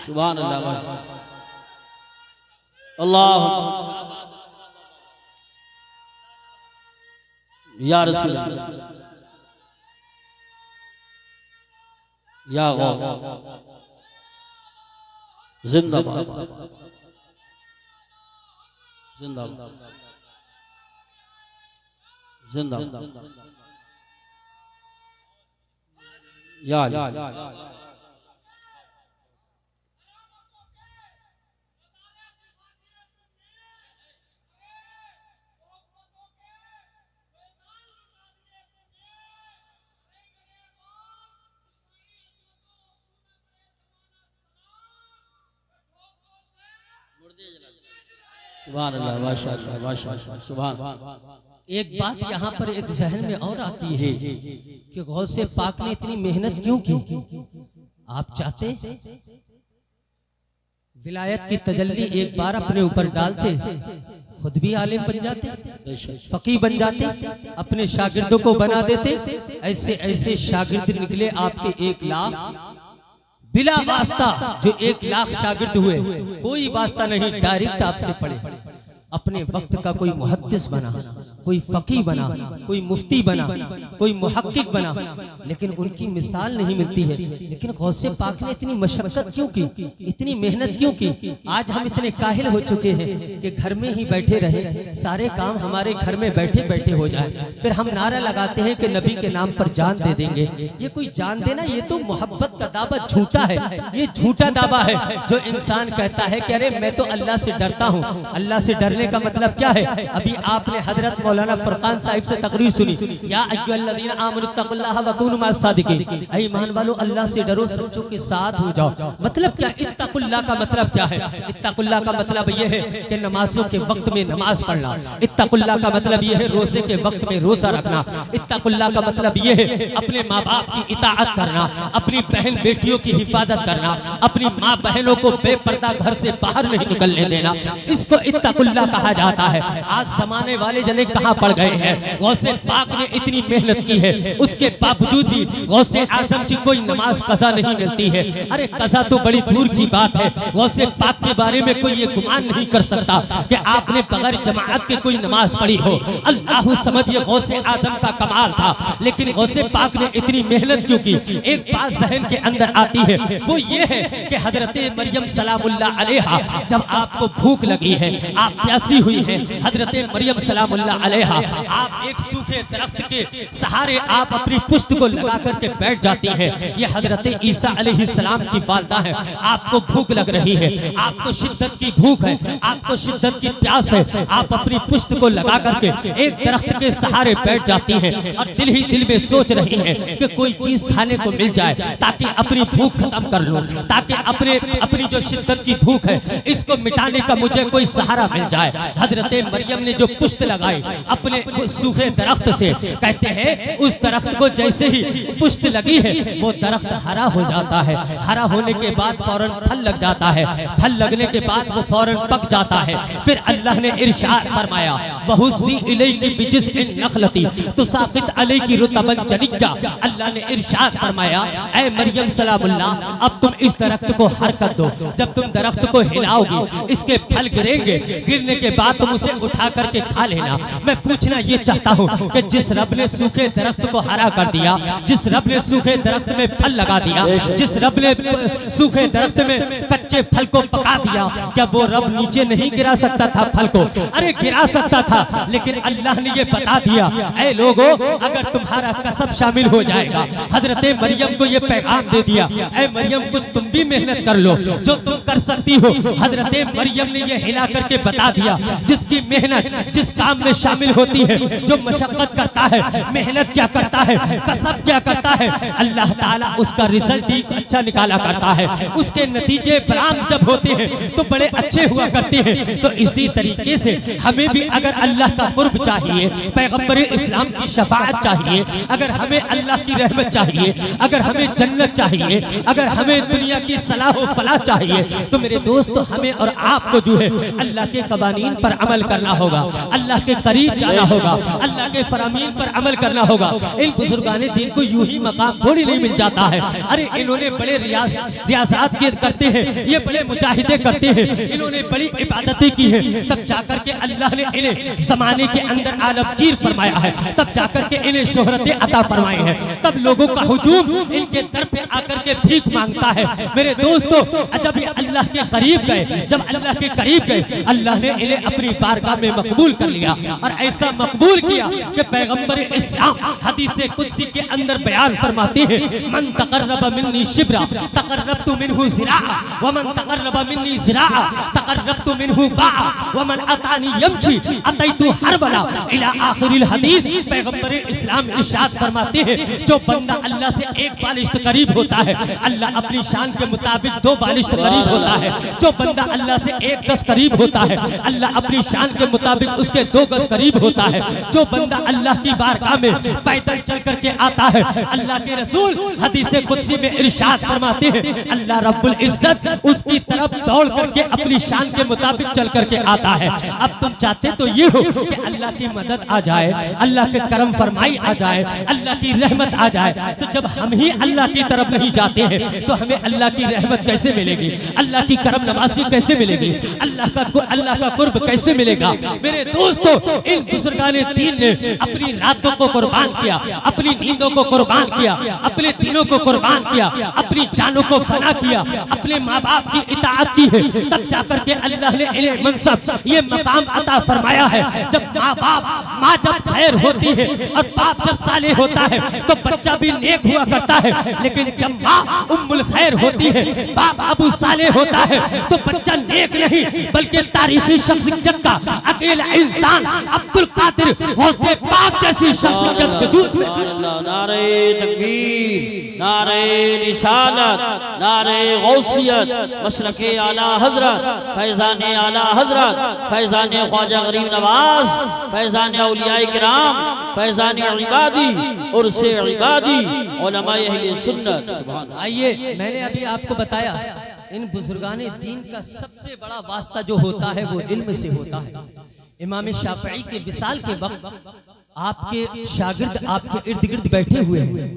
सुभान अल्लाह, अल्लाह या रसूल या गौस जिंदाबाद, जिंदाबाद, जिंदाबाद। या अली। सुभान अल्लाह, माशाअल्लाह, माशाअल्लाह, सुभान। एक बात यहाँ पर एक जहन में और आती है कि गौसे पाक ने इतनी मेहनत क्यों की। आप चाहते विलायत की तजल्ली एक बार अपने ऊपर डालते, खुद भी आलिम बन जाते, फकीह बन जाते, अपने शागिर्दों को बना देते। ऐसे ऐसे शागिर्द निकले आपके 1 लाख बिला वास्ता। जो 1 लाख शागिर्द हुए, कोई वास्ता नहीं, डायरेक्ट आपसे पढ़े। अपने वक्त का कोई मुहद्दिस बना, कोई फकीह बना, कोई मुफ्ती बना, कोई मुहक्किक बना, लेकिन उनकी मिसाल नहीं मिलती है। लेकिन गौसे पाक ने इतनी मशक्कत क्यों की, इतनी मेहनत क्यों की। आज हम इतने काहिल हो चुके हैं कि घर में ही बैठे रहे, सारे काम हमारे घर में बैठे बैठे हो जाए। फिर हम नारा लगाते हैं कि नबी के नाम पर जान दे देंगे। ये कोई जान देना, ये तो मोहब्बत का दावा झूठा है। ये झूठा दावा है जो इंसान कहता है कि अरे मैं तो अल्लाह से डरता हूँ। अल्लाह से डरने का मतलब क्या है? अभी आपने हजरत मौलाना फरकान साहिब से तकरीर सुनी, या अय्युहल्लज़ीना आमनुत्तक़ुल्लाह वकूनू मअस-सादिक़ीन। ऐ ईमान वालों, अल्लाह से डरो, सच्चों के साथ हो जाओ। मतलब क्या? इत्तक़ुल्लाह का मतलब क्या है? इत्तक़ुल्लाह का मतलब यह है कि नमाजों के वक्त में नमाज पढ़ना। इत्तक़ुल्लाह का मतलब यह है रोजे के वक्त में रोजा रखना। इत्तक़ुल्लाह का मतलब यह है अपने माँ बाप की इताअत करना, अपनी बहन बेटियों की हिफाजत करना, अपनी माँ बहनों को बेपर्दा घर से बाहर नहीं निकलने देना। इसको इत्तक़ुल्लाह कहा जाता है। आज जमाने वाले जने कहाँ पड़ गए हैं? गौसे पाक ने इतनी मेहनत की है, उसके बावजूद भी गौसे आजम की कोई नमाज कज़ा नहीं मिलती है। अरे कज़ा तो बड़ी दूर की बात है। गौसे पाक के बारे में कोई ये गुमान नहीं कर सकता कि आपने बगैर जमाअत के कोई नमाज पढ़ी हो। अल्लाह समझिए गौसे आजम का कमाल था। लेकिन गौसे पाक ने इतनी मेहनत क्यों की? एक बात जहन के अंदर आती है, वो ये है कि हजरत मरियम सलामुल्लाह अलैहा, जब आपको भूख लगी है, आप प्यासी हुई है, हजरत मरियम सलामुल्लाह अलैहा, आप एक सूखे दरख्त के सहारे आप अपनी पुश्त को लगा करके बैठ जाती हैं। ये हजरत ईसा अलैहिस्सलाम की वालिदा है। आपको भूख लग रही है, आपको शिद्दत की भूख है, आपको शिद्दत की प्यास है, आप अपनी पुश्त को लगा करके एक दरख्त के सहारे बैठ जाती हैं और दिल ही दिल में सोच रही हैं कि कोई चीज खाने को मिल जाए ताकि अपनी भूख खत्म कर लूं, ताकि अपनी जो शिद्दत की भूख है इसको मिटाने का मुझे कोई सहारा मिल जाए। हजरत मरियम ने जो पुश्त लगाई अपने सूखे दरख्त से, कहते हैं उस दरख्त को जैसे ही पुश्त लगी है वो दरख्त हरा हो जाता है। हरा होने के बाद फौरन फल लग जाता है, फल लगने के बाद वो फौरन पक जाता है। फिर अल्लाह ने इरशाद फरमाया, वहुज़्ज़ी इलैकी बिजिज़्इन नख़लती तुसाक़ित अलैकी रुतबन जनिय्या। अल्लाह ने इरशाद फरमाया, ऐ मरियम सलामुल्लाह, अब तुम इस दरख्त को हरकत दो। जब तुम दरख्त को हिलाओगी इसके फल गिरेंगे, गिरने के बाद तुम उसे उठा करके खा लेना। मैं पूछना ये चाहता हूँ कि जिस रब ने सूखे दरख्त को हरा कर दिया, जिस रब ने सूखे दरख्त में फल लगा दिया, जिस रब ने सूखे दरख्त में कच्चे फल को पका दिया, क्या वो रब नीचे नहीं गिरा सकता था फल को? अरे गिरा सकता था, लेकिन अल्लाह ने ये बता दिया, ऐ लोगों, अगर तुम्हारा कसब शामिल हो जाएगा। हजरत मरियम को ये पैगाम दे दिया, ऐ मरियम कुछ तुम भी मेहनत कर लो जो तुम कर सकती हो। हजरत मरियम ने ये हिला करके बता दिया, जिसकी मेहनत जिस काम में शामिल होती है, जो मशक्कत करता है, मेहनत क्या करता है, कसब क्या करता है, अल्लाह ताला उसका रिजल्ट ही अच्छा निकाला करता है। उसके नतीजे बरामद जब होते हैं तो बड़े अच्छे हुआ करते हैं। तो इसी तरीके से हमें भी अगर अल्लाह का कुर्ब चाहिए, पैगंबर इस्लाम की शफाअत चाहिए, अगर हमें अल्लाह की रहमत चाहिए, अगर हमें जन्नत चाहिए, अगर हमें दुनिया की सलाह व फलाह चाहिए, तो मेरे दोस्तों हमें और आपको जो है अल्लाह के कवानीन पर अमल करना होगा, अल्लाह के करीब जाना होगा, अल्लाह के फरामीन पर अमल करना होगा। इन बुजुर्गाने दीन को यूं ही मकाम थोड़ी नहीं मिल जाता है। अरे इन्होंने बड़े रियाजात करते हैं, ये बड़े मुजाहिदे करते हैं, इन्होंने बड़ी इबादतें की हैं, तब जाकर के अल्लाह ने इन्हें जमाने के अंदर आलमगीर फरमाया है, तब जाकर के इन्हें शोहरतें अता फरमाई है, तब लोगों का हुजूम इनके दर पे आकर के भीख मांगता है। मेरे दोस्तों, जब ये अल्लाह के करीब गए, जब अल्लाह के करीब गए, अल्लाह ने इन्हें अपनी बारगाह में मकबूल कर लिया और ऐसा मकबूल किया कि पैगंबर इस्लाम हदीस कुदसी के अंदर बयान फरमाते हैं, मन तकर्रब मिन्नी शिब्रा तकर्रबतु मिन्हु ज़िराअ व मन तकर्रब मिन्नी ज़िराअ तकर्रबतु मिन्हु बा'a व मन अतानी यमशी अतैतु हरबला इला आखिरिल हदीस। पैगंबर इस्लाम इरशाद फरमाते हैं, जो बंदा अल्लाह से एक बालिश्त करीब होता है, अल्लाह अपनी शान के मुताबिक 2 बालिश्त करीब होता है। जो बंदा अल्लाह से 1 गज करीब होता है, अल्लाह अपनी शान के मुताबिक उसके 2 गज करीब होता है। जो बंदा अल्लाह की बारगाह में पैदल चल करके आता है, अल्लाह के रसूल हदीस कुदसी में इरशाद फरमाते हैं, अल्लाह रब्बुल इज्जत उसकी तरफ दौड़ करके अपनी शान के मुताबिक चल करके आता है। अब तुम चाहते तो ये हो कि अल्लाह की मदद आ जाए, अल्लाह के करम फरमाई आ जाए, अल्लाह की रहमत आ जाए। तो जब हम ही अल्लाह की तरफ नहीं जाते हैं तो हमें अल्लाह की रहमत कैसे मिलेगी, अल्लाह की करम नवाजी कैसे मिलेगी, अल्लाह का कुर्ब कैसे मिलेगा। मेरे दोस्तों, इन बुजुर्गाने दीन ने अपनी रातों को कुर्बान किया, अपनी नींदों को कुर्बान किया, अपने दिनों को कुर्बान किया, अपनी जानों को फना किया, अपने माँ बाप की इताअत की है, तब जाकर के अल्लाह ने इन्हें मनसब ये मकाम अता फरमाया है। जब माँ जब खैर होती है और बाप जब साले होता है तो बच्चा भी नेक हुआ करता है, लेकिन जब माँ उम्मुल खैर होती है, बाप अबू साले होता है तो बच्चा नेक नहीं बल्कि तारीखी शख्सियत का अकेला इंसान अब्दुल कादिर गौसे पाक जैसी शख्सियत वजूद में। नारे तकबीर, नारे रिसालत, नारे गौसियत, मशरक़े आला हजरत, फैज़ाने आला हजरत, फैज़ाने ख्वाजा गरीब नवाज, फैज़ाने औलियाए किराम, फैज़ाने इबादी और से इबादी उलमाए अहले सुन्नत। सुभान। आइए, मैंने अभी आपको बताया इन बुजुर्गाने दीन का सबसे बड़ा वास्ता जो होता है वो इल्म से होता है। इमाम शाफई के विसाल के वक्त आपके शागिर्द आपके इर्द गिर्द बैठे हुए हैं,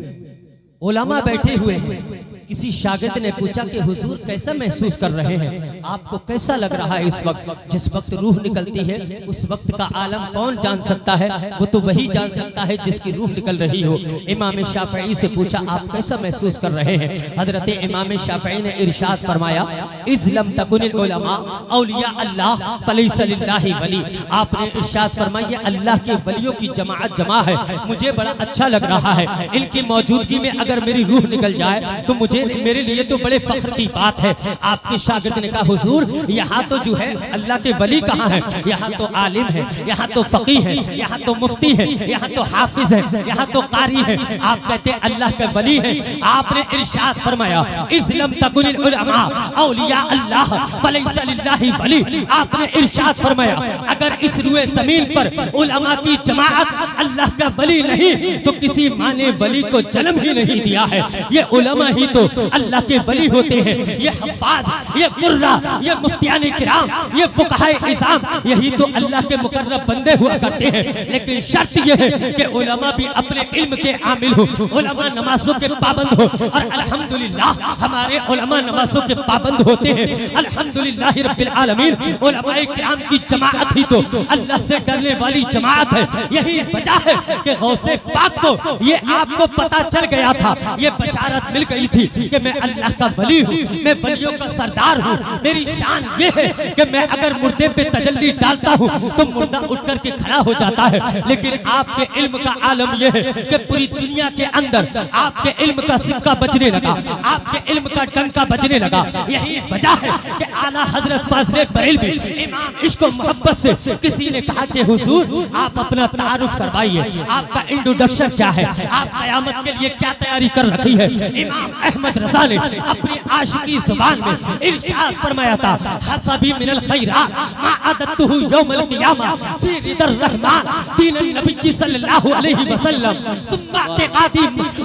उलमा बैठे हुए हैं। किसी शागिर्द ने पूछा कि हुजूर कैसा महसूस कर रहे हैं, आपको कैसा लग रहा है इस वक्त? जिस वक्त रूह निकलती है उस वक्त का आलम कौन जान सकता है? वो तो वही जान सकता है जिसकी रूह निकल रही हो। इमाम शाफई से पूछा आप कैसा महसूस कर रहे हैं? हजरत इमाम शाफई ने इरशाद फरमाया, इज़लम तकुनिल उलमा औलिया अल्लाह फलैसा लिल्लाहि वली। आपने इरशाद फरमाया अल्लाह के वलियों की जमाअत जमा है, मुझे बड़ा अच्छा लग रहा है। इनकी मौजूदगी में अगर मेरी रूह निकल जाए तो मेरे लिए तो बड़े फख्र की बात है। आपके शागिर्द ने कहा हुजूर यहाँ तो जो है अल्लाह के वली कहाँ है? यहाँ तो आलिम है, यहाँ तो फकीह है, यहाँ तो मुफ्ती है, यहाँ तो हाफिज है, यहाँ तो कारी है। आप कहते हैं अल्लाह के वली है। आपने इरशाद फरमाया इज़लम तकुनिल उलमा औलिया अल्लाह फलैसा लिल्लाहि वली। आपने इरशाद फरमाया अगर इस रुए ज़मीन पर उलमा की जमाअत अल्लाह का वली नहीं तो किसी माँ ने वली को जन्म ही नहीं दिया है। ये उलमा ही तो अल्लाह के वली होते हैं। ये हफ्फाज, ये कुर्रा, ये मुफ्तियाने किराम, ये फुक़हाए इज़ाम, यही तो अल्लाह के मुकर्रब बंदे हुआ करते हैं। लेकिन शर्त ये है कि उलमा भी अपने इल्म के आमिल हो, उलमा नमाजों के पाबंद हो। और अल्हम्दुलिल्लाह हमारे उलमा नमाजों के पाबंद होते हैं। अल्हम्दुलिल्लाह रब्बिल आलमीन। उलमाए किराम की जमाअत ही तो अल्लाह से डरने वाली जमाअत है। यही वजह है कि गौसे पाक को ये आपको पता चल गया था, ये बशारत मिल गई थी कि मैं अल्लाह का वली हूँ, मैं वलियों का सरदार हूँ। मेरी शान ये है कि मैं अगर मुर्दे पे तजल्ली डालता हूँ तो मुर्दा उठ करके खड़ा हो जाता है। लेकिन आपके इल्म का आलम यह है कि पूरी दुनिया के अंदर आपके इल्म का सिक्का बजने लगा, आपके इल्म का टंका बजने लगा। यही वजह है कि आला हजरत फाज़िल बरेलवी इमाम इश्क व मोहब्बत से किसी ने कहा कि हुजूर आप अपना तारुफ करवाइए, आपका इंट्रोडक्शन क्या है, आप क़यामत के लिए क्या तैयारी कर रखी है। इमाम अहमद रज़ा ने अपनी आशिकी ज़ुबान में इरशाद फरमाया था हसबी मिनल खैरात मा अदतुहु यौमल क़ियामा फी रिदर रहमान दीन नबी सल्लल्लाहु अलैहि वसल्लम सुम्मा इतिक़ादी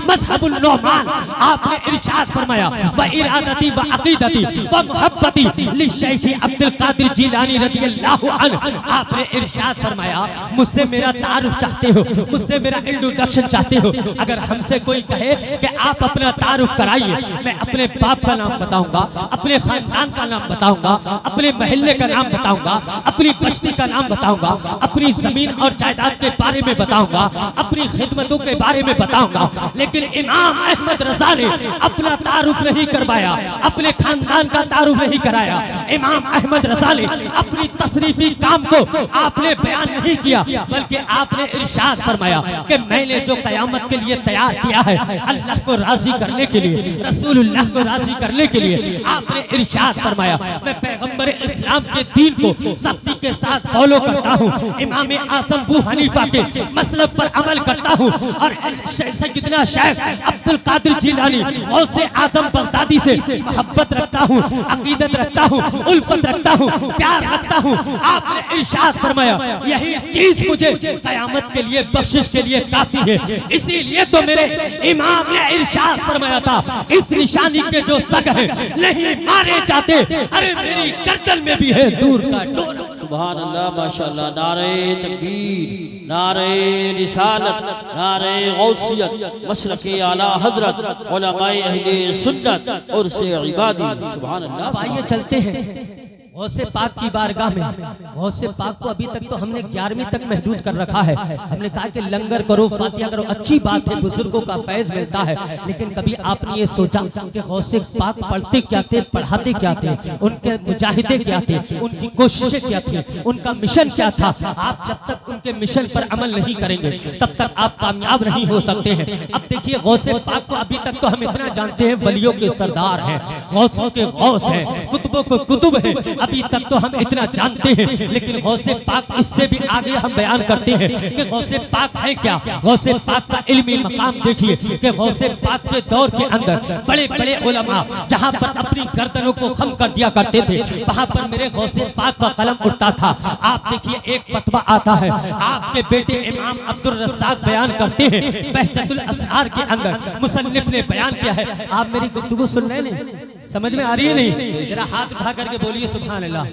मज़हबुन नौमान। आपने इरशाद फरमाया व इरादती व अक़ीदती व मोहब्बती लि शेख अब्दुल कादिर जिलानी रज़ियल्लाहु अन्हु। आपने इरशाद फरमाया मुझसे मेरा तारुफ चाहते हो, मुझसे मेरा इंट्रोडक्शन चाहते हो, अगर हमसे कोई कहे कि आप अपना तारुफ कराइए, मैं अपने बाप का नाम बताऊंगा, अपने खानदान का नाम बताऊंगा, अपने महल्ले का नाम बताऊंगा, अपनी बस्ती का नाम बताऊंगा, अपनी जमीन और जायदाद के बारे में बताऊंगा, अपनी खिदमतों के बारे में बताऊंगा। लेकिन इमाम अहमद रजा ने अपना तारुफ नहीं करवाया, अपने खानदान का तारुफ नहीं कराया। इमाम अहमद रजा ने अपनी तशरीफी काम को आपने बयान नहीं किया, बल्कि आपने इरशाद फरमाया कि मैंने जो कयामत के लिए तैयार किया है अल्लाह को राजी करने के लिए, रसूलुल्लाह को राजी करने के लिए, आपने इरशाद फरमाया मैं पैगंबर इस्लाम के दीन को सख्ती के साथ फॉलो करता हूँ, इमाम आज़म अबू हनीफा के मसलब पर अमल करता हूँ और सैयदना शेख अब्दुल कादिर जिलानी गौसे आज़म बगदादी से मोहब्बत रखता हूँ, अकीदत रखता हूँ, उल्फत रखता हूँ, प्यार रखता हूँ। आपने इरशाद फरमाया यही चीज मुझे कयामत के लिए बख्शिश के लिए काफी है। इसीलिए तो मेरे इमाम ने इरशाद फरमाया था इस निशानी के जो सग है नहीं मारे जाते, अरे मेरी गर्दन में भी है दूर का डोर। सुभान अल्लाह माशाअल्लाह। नारे तकबीर, नारे रिसालत, नारे गौसियत, मशरक़े आला हजरत, उलमाए अहले सुन्नत और से इबादी। सुभान अल्लाह। आइए चलते हैं गौसे पाक की बारगाह में। गौसे पाक को अभी तक तो हमने 11वीं तक महदूद कर रखा है। हमने कहा कि लंगर करो, फातिहा करो, अच्छी बात है, बुजुर्गों का फैज मिलता है। लेकिन कभी आपने ये सोचा कि गौसे पाक पढ़ते क्या थे, पढ़ाते क्या थे, उनके मुजाहिदे क्या थे, उनकी कोशिशें क्या थी, उनका मिशन क्या था? आप जब तक उनके मिशन पर अमल नहीं करेंगे तब तक आप कामयाब नहीं हो सकते हैं। अब देखिए गौसे पाक को अभी तक तो हम इतना जानते हैं वलियों के सरदार हैं, गौसों के गौस हैं, कुतुबों को कुतुब है, अभी तक तो हम इतना जानते हैं। लेकिन गौसे पाक इससे भी आगे हम बयान करते हैं कि गौसे पाक है क्या। गौसे पाक का इल्मी मकाम देखिए कि गौसे पाक के दौर के अंदर बड़े बड़े उलमा जहां पर अपनी गर्दनों को खम कर दिया करते थे, वहां पर मेरे गौसे पाक का कलम उठता था। आप देखिए एक फतवा आता है, आपके बेटे इमाम अब्दुल रज़्ज़ाक़ बयान करते हैं बहजतुल असरार के अंदर, मुसन्निफ ने बयान किया है। आप मेरी गुफ्तगू सुन रहे हैं, समझ में आ रही है नहीं? जरा हाथ उठा करके बोलिए सुभान अल्लाह।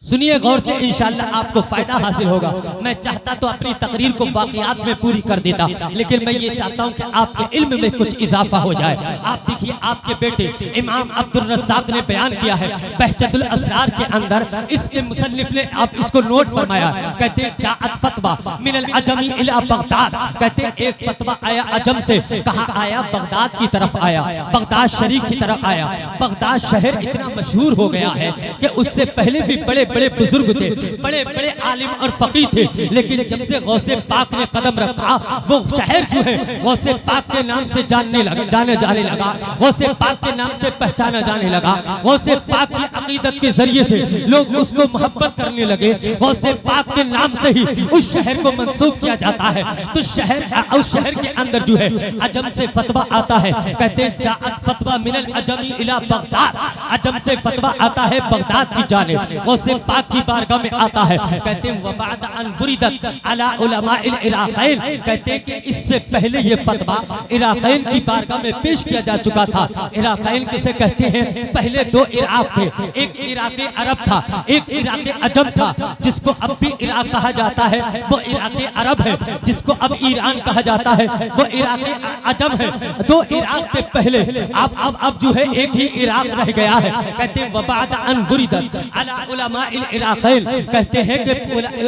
सुनिए गौर से, इंशाअल्लाह आपको फायदा हासिल होगा। मैं चाहता तो अपनी तकरीर को वाक़ियात में पूरी कर देता, लेकिन मैं ये चाहता हूँ कि आपके इल्म में कुछ इजाफा हो जाए। आप देखिए आपके बेटे इमाम अब्दुल रज़्ज़ाक़ ने बयान किया है बहजतुल असरार के अंदर, इसके मुसन्निफ ने आप इसको नोट फरमाया, कहते जाअत फतवा मिनल अजमी इला बगदाद, कहते एक फतवा आया अजम से, कहाँ आया? बगदाद की तरफ आया, बगदाद शरीफ की तरफ आया। बगदाद शहर इतना मशहूर हो गया है कि उससे पहले भी बड़े बड़े बुजुर्ग थे, बड़े बड़े आलिम और फकीह थे, लेकिन जब से गौसे पाक ने कदम रखा वो शहर जो है गौसे पाक के नाम से जाने जाने लगा, गौसे पाक के नाम से पहचाना जाने लगा। गौसे पाक की अकीदत के जरिए से लोग उसको मोहब्बत करने लगे। गौसे पाक के नाम से ही उस शहर को मंसूब किया जाता है। तो उस शहर के अंदर जो है अजम से फतवा आता है, कहते हैं जाअत फतवा मिनल अजमी इला बगदाद, अजम से फतवा आता है बगदाद की जानिब, गौसे पाक की बारगाह में आता है। कहते हैं वबाद अन वुरिदत अला उलमाइल इराक़ैन, कहते हैं कि इससे पहले ये फतवा इराक़ैन की बारगाह में पेश किया जा चुका था। इराक़ैन किसे कहते हैं? पहले दो इराक थे, एक इराक़ अरब था, एक इराक़ अजम था। जिसको अब भी इराक कहा जाता है वो इराक़ अरब है, जिसको अब ईरान कहा जाता है वो इराक़ अजम है। दो इराक थे पहले, अब जो है एक ही इराक रह गया है। कहते हैं वबाद अन वुरिदत अला उलमाइल इराक़ैन, कहते हैं कि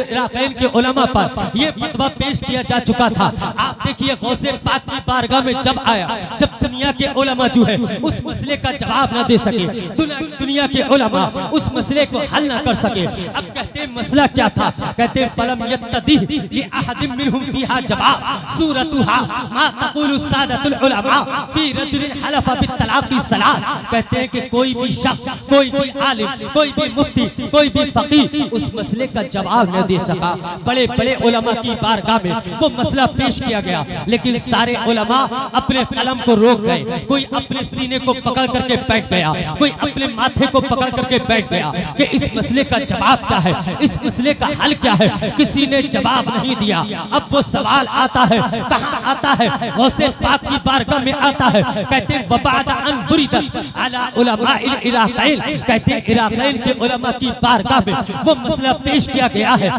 इराक़ैन के उलमा पर यह फतवा पेश किया जा चुका था। आप देखिए गौसे पाक की बारगाह में जब आया, जब दुनिया के उलमा जो है उस मसले का जवाब न दे सके, दुनिया के उलमा उस मसले को हल न कर सके। अब कहते हैं मसला क्या था? कहते हैं फलम यत्तदी लि अहदिम मिनहुम फीहा जवाब सूरतुहा मा तक़ूलु सादतुल उलमा फी रजुलिन हलफा बित्तलाक़ि सलात। कहते हैं कि कोई भी शख्स, कोई भी आलिम, कोई भी मुफ्ती, कोई भी फकीह उस मसले का जवाब न दे सका। बड़े बड़े उलमा की बारगाह में वो मसला पेश किया गया, लेकिन सारे उलमा अपने कलम को रोक गए। कोई अपने सीने को पकड़ करके बैठ गया, कोई अपने माथे को पकड़ करके बैठ गया कि इस मसले का जवाब क्या है, इस मसले का हल क्या है। किसी ने जवाब नहीं दिया। अब वो सवाल आता है, कहाँ आता है? गौसे पाक की बारगाह में आता है। कहते हैं वबाद अन वुरिदत अला उलमाइल इराक़ैन, कहते हैं इराक़ैन के उलमा की बारगाह में वो मसला पेश किया गया है।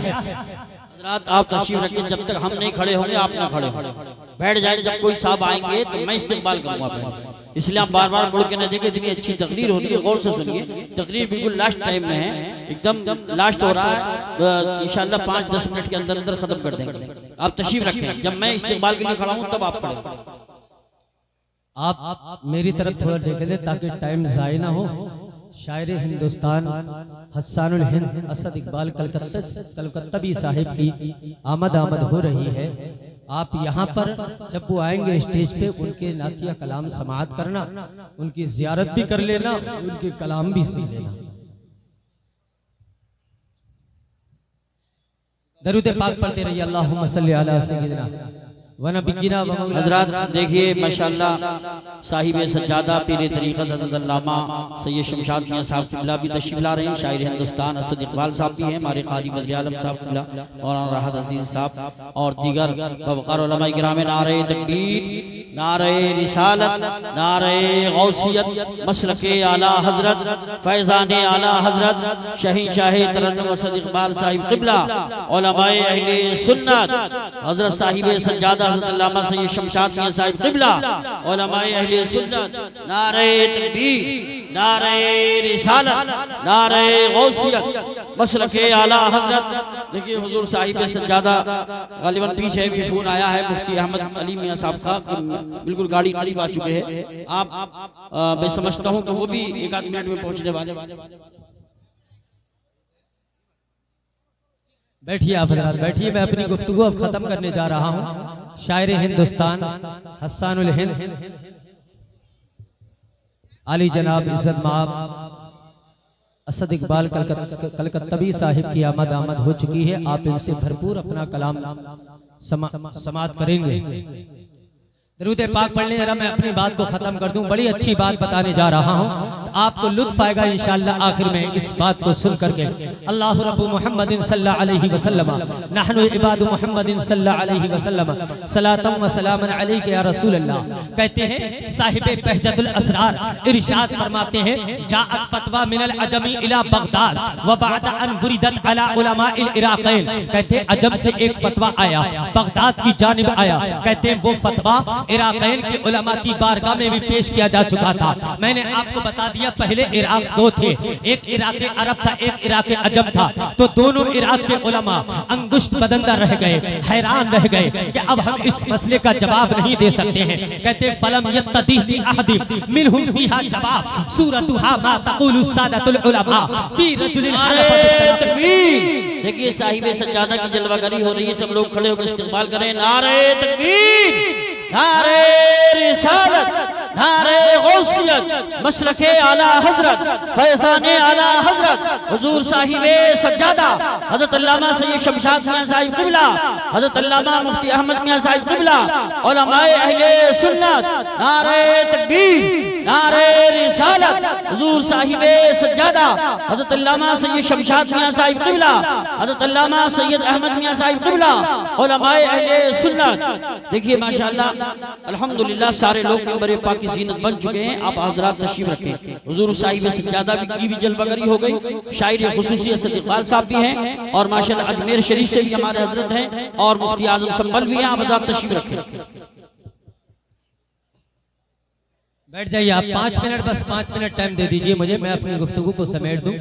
आप तशरीफ रखिए, जब तक हम नहीं खड़े होंगे आप ना खड़े होंगे, बैठ जाए। जब कोई साहब आएंगे तो मैं इस्तेमाल करूंगा पहले, इसलिए आप बार बार मुड़ के न देखें। इतनी अच्छी तकरीर होती है, गौर से सुनिए। तकरीर बिल्कुल लास्ट टाइम में है, एकदम लास्ट हो रहा है। इंशाल्लाह 5-10 मिनट के अंदर अंदर खत्म कर देंगे। आप तशरीफ रखें, जब मैं इस्तेमाल के लिए खड़ा हूँ तब आप खड़े हों। आप मेरी तरफ थोड़ा देख दे ताकि टाइम ज़ाया ना हो। शायर हिंदुस्तान हस्सानुल हिंद असद इकबाल कलकत्ता साहिब की आमद हो रही है। आप यहाँ पर जब वो आएंगे स्टेज पे, उनके नातिया कलाम समाअत करना, उनकी जियारत भी कर लेना, उनके कलाम भी सुन लेना। दरूद पाक पढ़ते रहिए, अल्लाहुम्मा सल्ली अला सय्यिदिना व नबिय्यिना व मौलाना। हज़रात देखिए माशाअल्लाह साहिब सज्जादा पीर तरीक़त हज़रत अल्लामा सैयद शमशाद मियां साहब क़िबला भी तशरीफ़ ला रहे हैं। शायर हिंदुस्तान असद इकबाल साहब भी हैं, हमारे क़ारी बद्र आलम साहब क़िबला और राहत अज़ीज़ साहब और दीगर वक़ार उलमा किराम। नारे तकबीर, नारे रिसालत, नारे गौसियत, मसलके आला हज़रत, फैज़ाने आला हज़रत शहंशाह तरन्नुम असद इकबाल साहिब क़िबला, उलमाए अहले सुन्नत हज़रत साहिब सज्जादा हज़रत अल्लामा सैयद शमशाद मियां साहिब क़िबला, उलमाए अहले सुन्नत। नारे तकबीर, नारे रिसालत, नारे गौसियत, मसलके आला हज़रत। देखिए हुजूर साहिब सज्जादा गालिबन पीछे भी फोन आया है मुफ्ती अहमद अली मियां साहब का, बिल्कुल गाड़ी करीब आ चुके हैं। आप मैं समझता हूँ कि वो भी 1 आध मिनट में पहुंचने वाले। बैठिए आप हज़रात, बैठिए। मैं अपनी गुफ्तगू अब खत्म करने जा रहा हूँ। शायर हिंदुस्तान हस्सानुल हिंद आली जनाब इज़्ज़त माब असद इकबाल कलकत्ता साहिब की आमद हो चुकी है। आप इनसे भरपूर अपना कलाम समाअत करेंगे। दरूद पाक पढ़ने जरा मैं अपनी बात को खत्म कर दूं। बड़ी अच्छी बात बताने जा रहा हूं, तो आपको लुत्फ आएगा इंशाअल्लाह आखिर में इस बात को सुन करके। अल्लाह रब्बु मुहम्मदिन सल्लल्लाहु अलैहि वसल्लम नहनु इबादु मुहम्मदिन सल्लल्लाहु अलैहि वसल्लम सलातम व सलामन अलैका या रसूल अल्लाह। कहते हैं साहिबे बहजतुल असरार इरशाद फरमाते हैं, जाअत फतवा मिनल अजमी इला बगदाद व बाद अन वुरिदत अला उलमाइल इराक़ैन। कहते हैं अजम से एक फतवा आया, बगदाद की जानिब आया। कहते हैं वो फतवा इराक़ैन के उलमा की बारगाह में भी पेश किया जा चुका था। मैंने आपको बता दिया पहले इराक 2 थे, एक इराक अरब था, एक इराक अजम था। तो दोनों इराक के उलमा अंगुष्ठ बदंदा रह गए, हैरान रह गए कि अब हम इस मसले का जवाब नहीं दे सकते हैं। कहते फलम यत्तदीह लि अहदिम मिनहुम फीहा जवाब सूरतुहा मा तक़ूलु सादतुल उलमा फी रजुलिन हलफ। देखिए साहिब सज्जादा की जलवागरी हो रही है, सब लोग खड़े होकर इस्तेमाल करें। नारे तकबीर, नारे रिसालत, नारे गौसियत, मसलके आला हज़रत, फैज़ाने आला हज़रत हुजूर साहिबे सज्जादा हज़रत अल्लामा सैयद शमशाद मियां साहिब क़िबला, हज़रत अल्लामा मुफ्ती अहमद मियां साहिब क़िबला, उलमाए अहले सुन्नत। नारे तकबीर, नारे रिसालत, हुजूर साहिबे सज्जादा हज़रत अल्लामा सैयद शमशाद मियां साहिब क़िबला, हज़रत अल्लामा सैयद अहमद मियां साहिब क़िबला, उलमाए अहले सुन्नत। देखिए माशाअल्लाह अल्हम्दुलिल्लाह सारे लोग मिंबर पाक की ज़ीनत बन चुके हैं। आप हज़रात तशरीफ रखें। हुजूर साहिब सज्जादा की भी जलवागरी हो गई, शायर खुसूसी असद इकबाल साहब भी हैं और माशाअल्लाह अजमेर शरीफ से भी हमारे हजरत हैं और मुफ्ती आज़म संभल भी हैं। आप हज़रात तशरीफ रखें। बैठ जाइए आप 5 मिनट, बस 5 मिनट टाइम दे दीजिए मुझे, मैं अपनी गुफ्तगू को समेट दूं।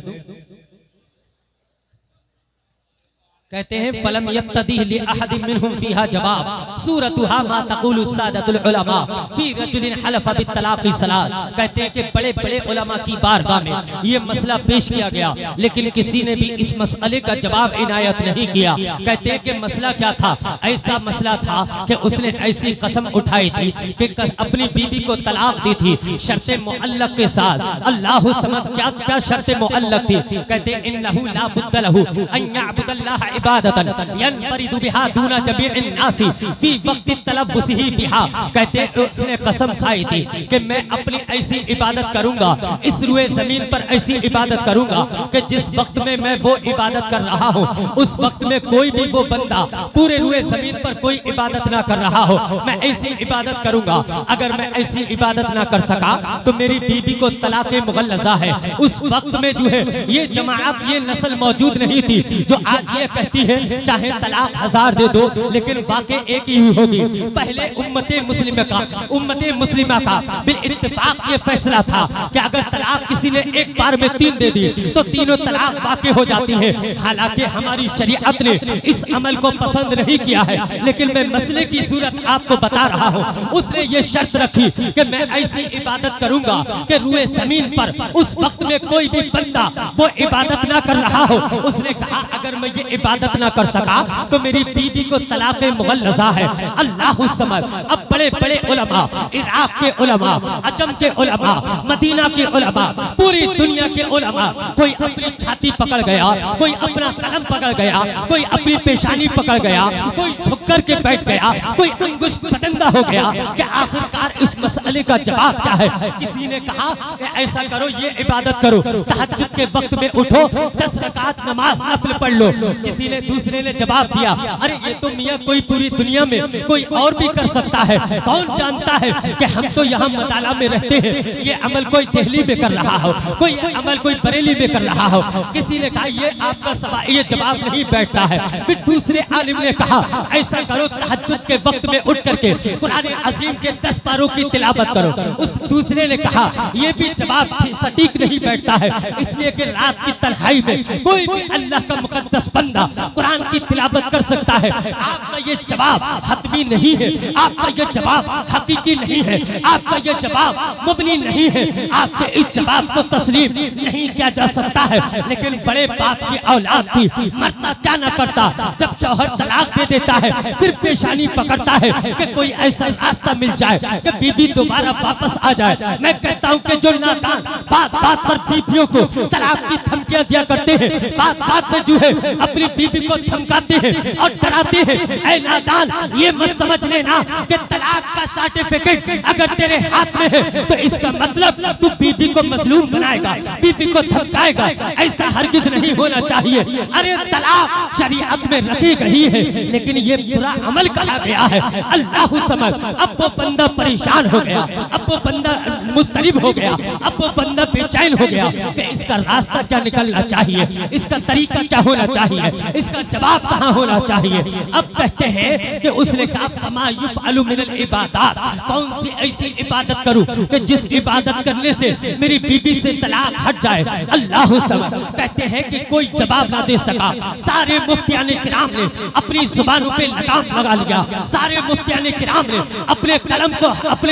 कहते हैं फलम यत्तदीह लि अहदिम मिनहुम फीहा जवाब सूरतुहा मा तक़ूलु सादतुल उलमा फी रजुलिन हलफ़ बित्तलाक़ि सलात। कहते हैं कि बड़े बड़े उलमा की बारगाह में ये मसला पेश किया गया, लेकिन किसी ने भी इस मसले का जवाब इनायत नहीं किया। कहते हैं कि मसला क्या था? ऐसा मसला था कि उसने ऐसी कसम उठाई थी कि अपनी बीबी को तलाक दी थी शर्त मुअल्लक़ के साथ। अल्लाहु समद क्या क्या शर्त मुअल्लक़ थी? कहते हैं इन्नहु ला बुद्द लहु अन यअबुदल्लाह इबादतन यनफरिदु बिहा दूना जमीअन नासी फी वक्ति तलव्वुसिही बिहा। कहते हैं उसने कसम खाई थी कि मैं अपनी ऐसी इबादत करूंगा, इस रुए जमीन पर ऐसी इबादत करूंगा कि जिस वक्त में मैं वो इबादत कर रहा हूं उस वक्त में कोई भी वो बंदा पूरे रुए जमीन पर कोई इबादत ना कर रहा हो, मैं ऐसी इबादत करूंगा। अगर मैं ऐसी इबादत ना कर सका तो मेरी बीबी को तलाक मुगल्लज़ा है। उस वक्त में जो है ये जमाअत, ये नस्ल मौजूद नहीं थी जो आज ये कहती है चाहे तलाक 1000 दे दो, लेकिन वाक़ई एक ही होगी। पहले उम्मते मुस्लिमा का बिल इत्तेफाक ये फैसला था कि अगर तलाक किसी ने एक बार में 3 दे दी तो तीनों तलाक वाक़ई हो जाती है। हालांकि हमारी शरीयत ने इस अमल को पसंद नहीं किया है, लेकिन मैं मसले की सूरत आपको बता रहा हूँ। उसने ये शर्त रखी कि मैं ऐसी इबादत करूंगा कि रूए ज़मीन पर उस वक्त में कोई भी बंदा वो इबादत ना कर रहा हो। उसने कहा अगर मैं ये इबादत ना कर सका तो मेरी बीवी को तलाक मुगल्लज़ा है। अल्लाहु समद। अब बड़े बड़े उलमा, इराक के उलमा, अजम के उलमा, मदीना के उलमा, पूरी दुनिया के उलमा, कोई अपनी छाती पकड़ गया, कोई अपना कलम पकड़ गया, कोई अपनी पेशानी पकड़ गया, कोई झुक कर के बैठ गया, कोई अंगुश पतंगा हो गया कि आखिरकार इस मसले का जवाब क्या है। किसी ने कहा कि ऐसा करो, ये इबादत करो, तहज्जुद के वक्त में उठो, 10 रकात नमाज नफल पढ़ लो। किसी ने दूसरे ने जवाब दिया अरे ये तो मियाँ कोई पूरी दुनिया में कोई और भी कर सकता है, कौन जानता है कि हम तो यहाँ मदाला में रहते हैं, ये अमल कोई दिल्ली में कर रहा हो, कोई अमल कोई बरेली में कर रहा हो। किसी ने कहा ये आपका सवाल, ये जवाब नहीं बैठता है। फिर दूसरे आलिम ने कहा ऐसा करो, तहज्जुद के वक्त में उठ करके कुरान अजीम के 10 पारों की तिलावत करो। उस दूसरे ने कहा यह भी जवाब सटीक नहीं बैठता है, इसलिए कि रात की तन्हाई में कोई भी अल्लाह का मुकद्दस बंदा कुरान की तिलावत कर सकता है। आपका ये जवाब हतमी नहीं है, आपका ये जवाब हकीकी नहीं है, आपका ये जवाब मुबनी नहीं है, आपके इस जवाब को तस्लीम नहीं किया जा सकता है। लेकिन बड़े बाप की औलाद थी, मरता क्या न करता, जब शौहर तलाक दे देता है फिर पेशानी पकड़ता है कि कोई ऐसा रास्ता मिल जाए कि बीबी दोबारा वापस आ जाए। मैं कहता हूँ कि जो नादान बात बात पर बीवियों को तलाक की धमकियां दिया करते हैं, बात बात में जो है अपनी बीबी को धमकाते हैं और डराते हैं, ऐ नादान ये मत समझ लेना कि तलाक का सर्टिफिकेट अगर तेरे हाथ में है तो इसका मतलब तू बीबी को मजलूम बनाएगा, बीबी को धमकाएगा। ऐसा हरगिज नहीं होना चाहिए। अरे तलाक शरीयत में रखी गई है, लेकिन ये बुरा अमल कहा गया है। अल्लाह समझ। अब वो बंदा परेशान हो गया, अब वो बंदा मुस्तरिब हो गया, अब वो बंदा बेचैन हो गया कि इसका रास्ता क्या निकलना चाहिए, इसका तरीका क्या होना चाहिए, इसका जवाब कहाँ होना चाहिए। अब कहते हैं कि उसने कहा फमा युफ़अलु मिनल इबादत, कौन सी ऐसी इबादत करूं कि जिस इबादत करने से मेरी बीबी से तलाक हट जाए। अल्लाह समझ। कहते हैं कि कोई जवाब ना दे सका। सारे मुफ्तियाने किराम ने अपनी जुबानों पे लगाम लगा लिया, सारे मुफ्तियाने किराम ने अपने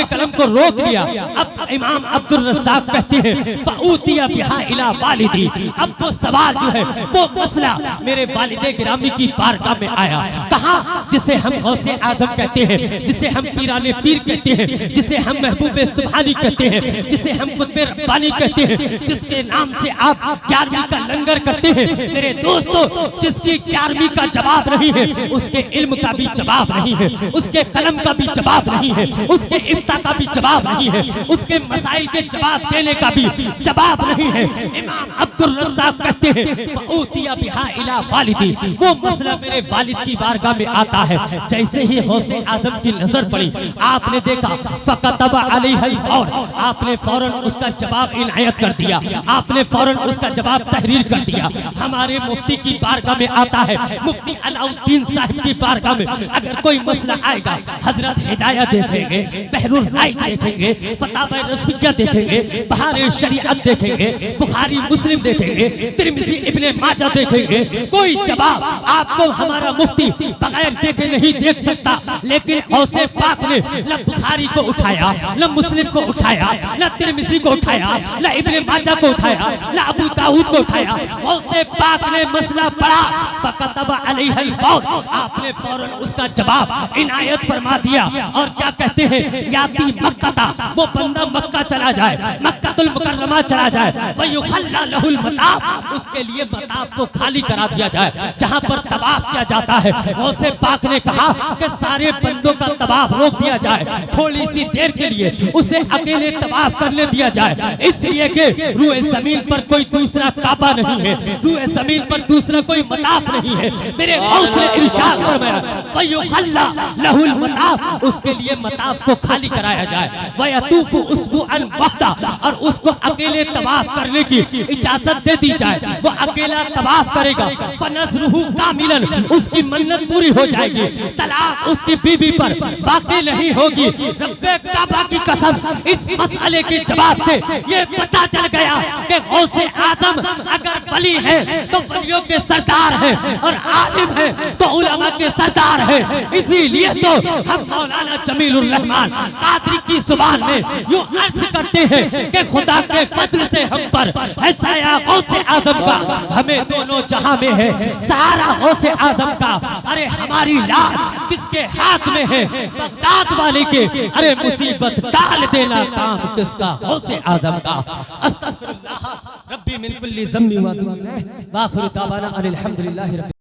कलम को रोक लिया। अब इमाम अब्दुल रज़्ज़ाक़ कहते हैं फ़ऊतिया बिहा इला वालिदी, अब वो सवाल जो है वो मसला मेरे वालिदे गिरामी की बारगाह में आया। कहा जिसे हम गौसे आज़म कहते हैं, जिसे हम पीराने पीर कहते हैं, जिसे हम महबूबे सुभानी कहते हैं, जिसे हम कुतुबे रब्बानी कहते हैं, जिसके नाम से आप 11वीं का लंगर करते हैं। मेरे दोस्तों, जिसकी 11वीं का जवाब नहीं है उसके इल्म का भी जवाब नहीं है, उसके कलम का भी जवाब नहीं है, उसके इफ्ता का भी जवाब नहीं है, उसके मसाइल के जवाब देने का भी जवाब नहीं है। इमाम अब्दुल रज़्ज़ाक़ कहते हैं फ़ऊतिया बिहा इला वालिदी, वो मसला मेरे वालिद की बारगाह में आता है। जैसे ही गौसे आज़म की नजर पड़ी, आपने देखा फ़कतबा अलैहिल फौर, आपने फौरन उसका जवाब इनायत कर दिया, आपने फौरन उसका जवाब तहरीर कर दिया। हमारे मुफ्ती की बारगाह में आता है, मुफ्ती अलाउद्दीन साहिब की बारगाह में अगर कोई मसला आएगा, हजरत हिदायत देखेंगे, बहरुल राय देखेंगे, फतावा रज़विय्या देखेंगे, बहार शरीअत देखेंगे, बुखारी मुस्लिम देखेंगे, तिरमिज़ी इब्ने माजा देखेंगे। कोई जवाब आपको हमारा मुफ्ती बगैर देखे नहीं देख सकता। लेकिन गौसे पाक ने न बुखारी को उठाया, न मुस्लिम को उठाया, न तिरमिज़ी को उठाया, न इब्ने माजा को उठाया, न अबू दाऊद को उठाया। गौसे पाक ने मसला पढ़ा, फ़कतबा अलैहिल फौर, आपने फौरन उसका जवाब इनायत फरमा दिया। और क्या कहते हैं याती मक्का, वो बंदा मक्का चला जाए, मक्कातुल मुकर्रमा चला जाए, वयुखल्ला लहुल मताफ, उसके लिए मताफ को खाली करा दिया जाए जहां पर तवाफ किया जाता है। गौसे पाक ने कहा कि सारे बंदों का तवाफ रोक दिया जाए, थोड़ी सी देर के लिए उसे अकेले तवाफ करने दिया जाए, इसलिए कि रूए जमीन पर कोई दूसरा काबा नहीं है, रूए जमीन पर दूसरा कोई मताफ नहीं है। मेरे गौसे इरशाद फरमाया वयुखल्ला लहुल मताफ, उसके लिए मताफ को खाली कराया जाए। वयतूफु, उस उसबुअन वहदा, और उसको अकेले तवाफ करने की इजाजत दे दी जाए, वो अकेला तवाफ करेगा, फनज़रुहु कामिलन, उसकी मन्नत पूरी हो जाएगी, तलाक उसकी बीवी पर वाक़ई नहीं होगी। रब्बे काबा की कसम, इस मसले के जवाब से ये पता चल गया कि गौसे आजम अगर वली है तो वलियों के सरदार है, और आलिम है तो उलमा के सरदार है। इसीलिए तो हम मौलाना जमीलुर रहमान कादरी की जुबान में यूं अर्ज करते हैं कि खुदा के फजल से हम पर है साया गौसे आजम का, हमें दोनों जहां में है सहारा गौसे आजम का। अरे हमारी लाज किसके हाथ में है? बगदाद वाले के। अरे मुसीबत टाल देना काम किसका? गौसे आजम का। अस्तगफिरुल्लाह रब्बी मिन कुल्ली ज़म्बि व अतूबु इलैह। व आखिरु दावाना अनिल हम्दुलिल्लाहि रब्बिल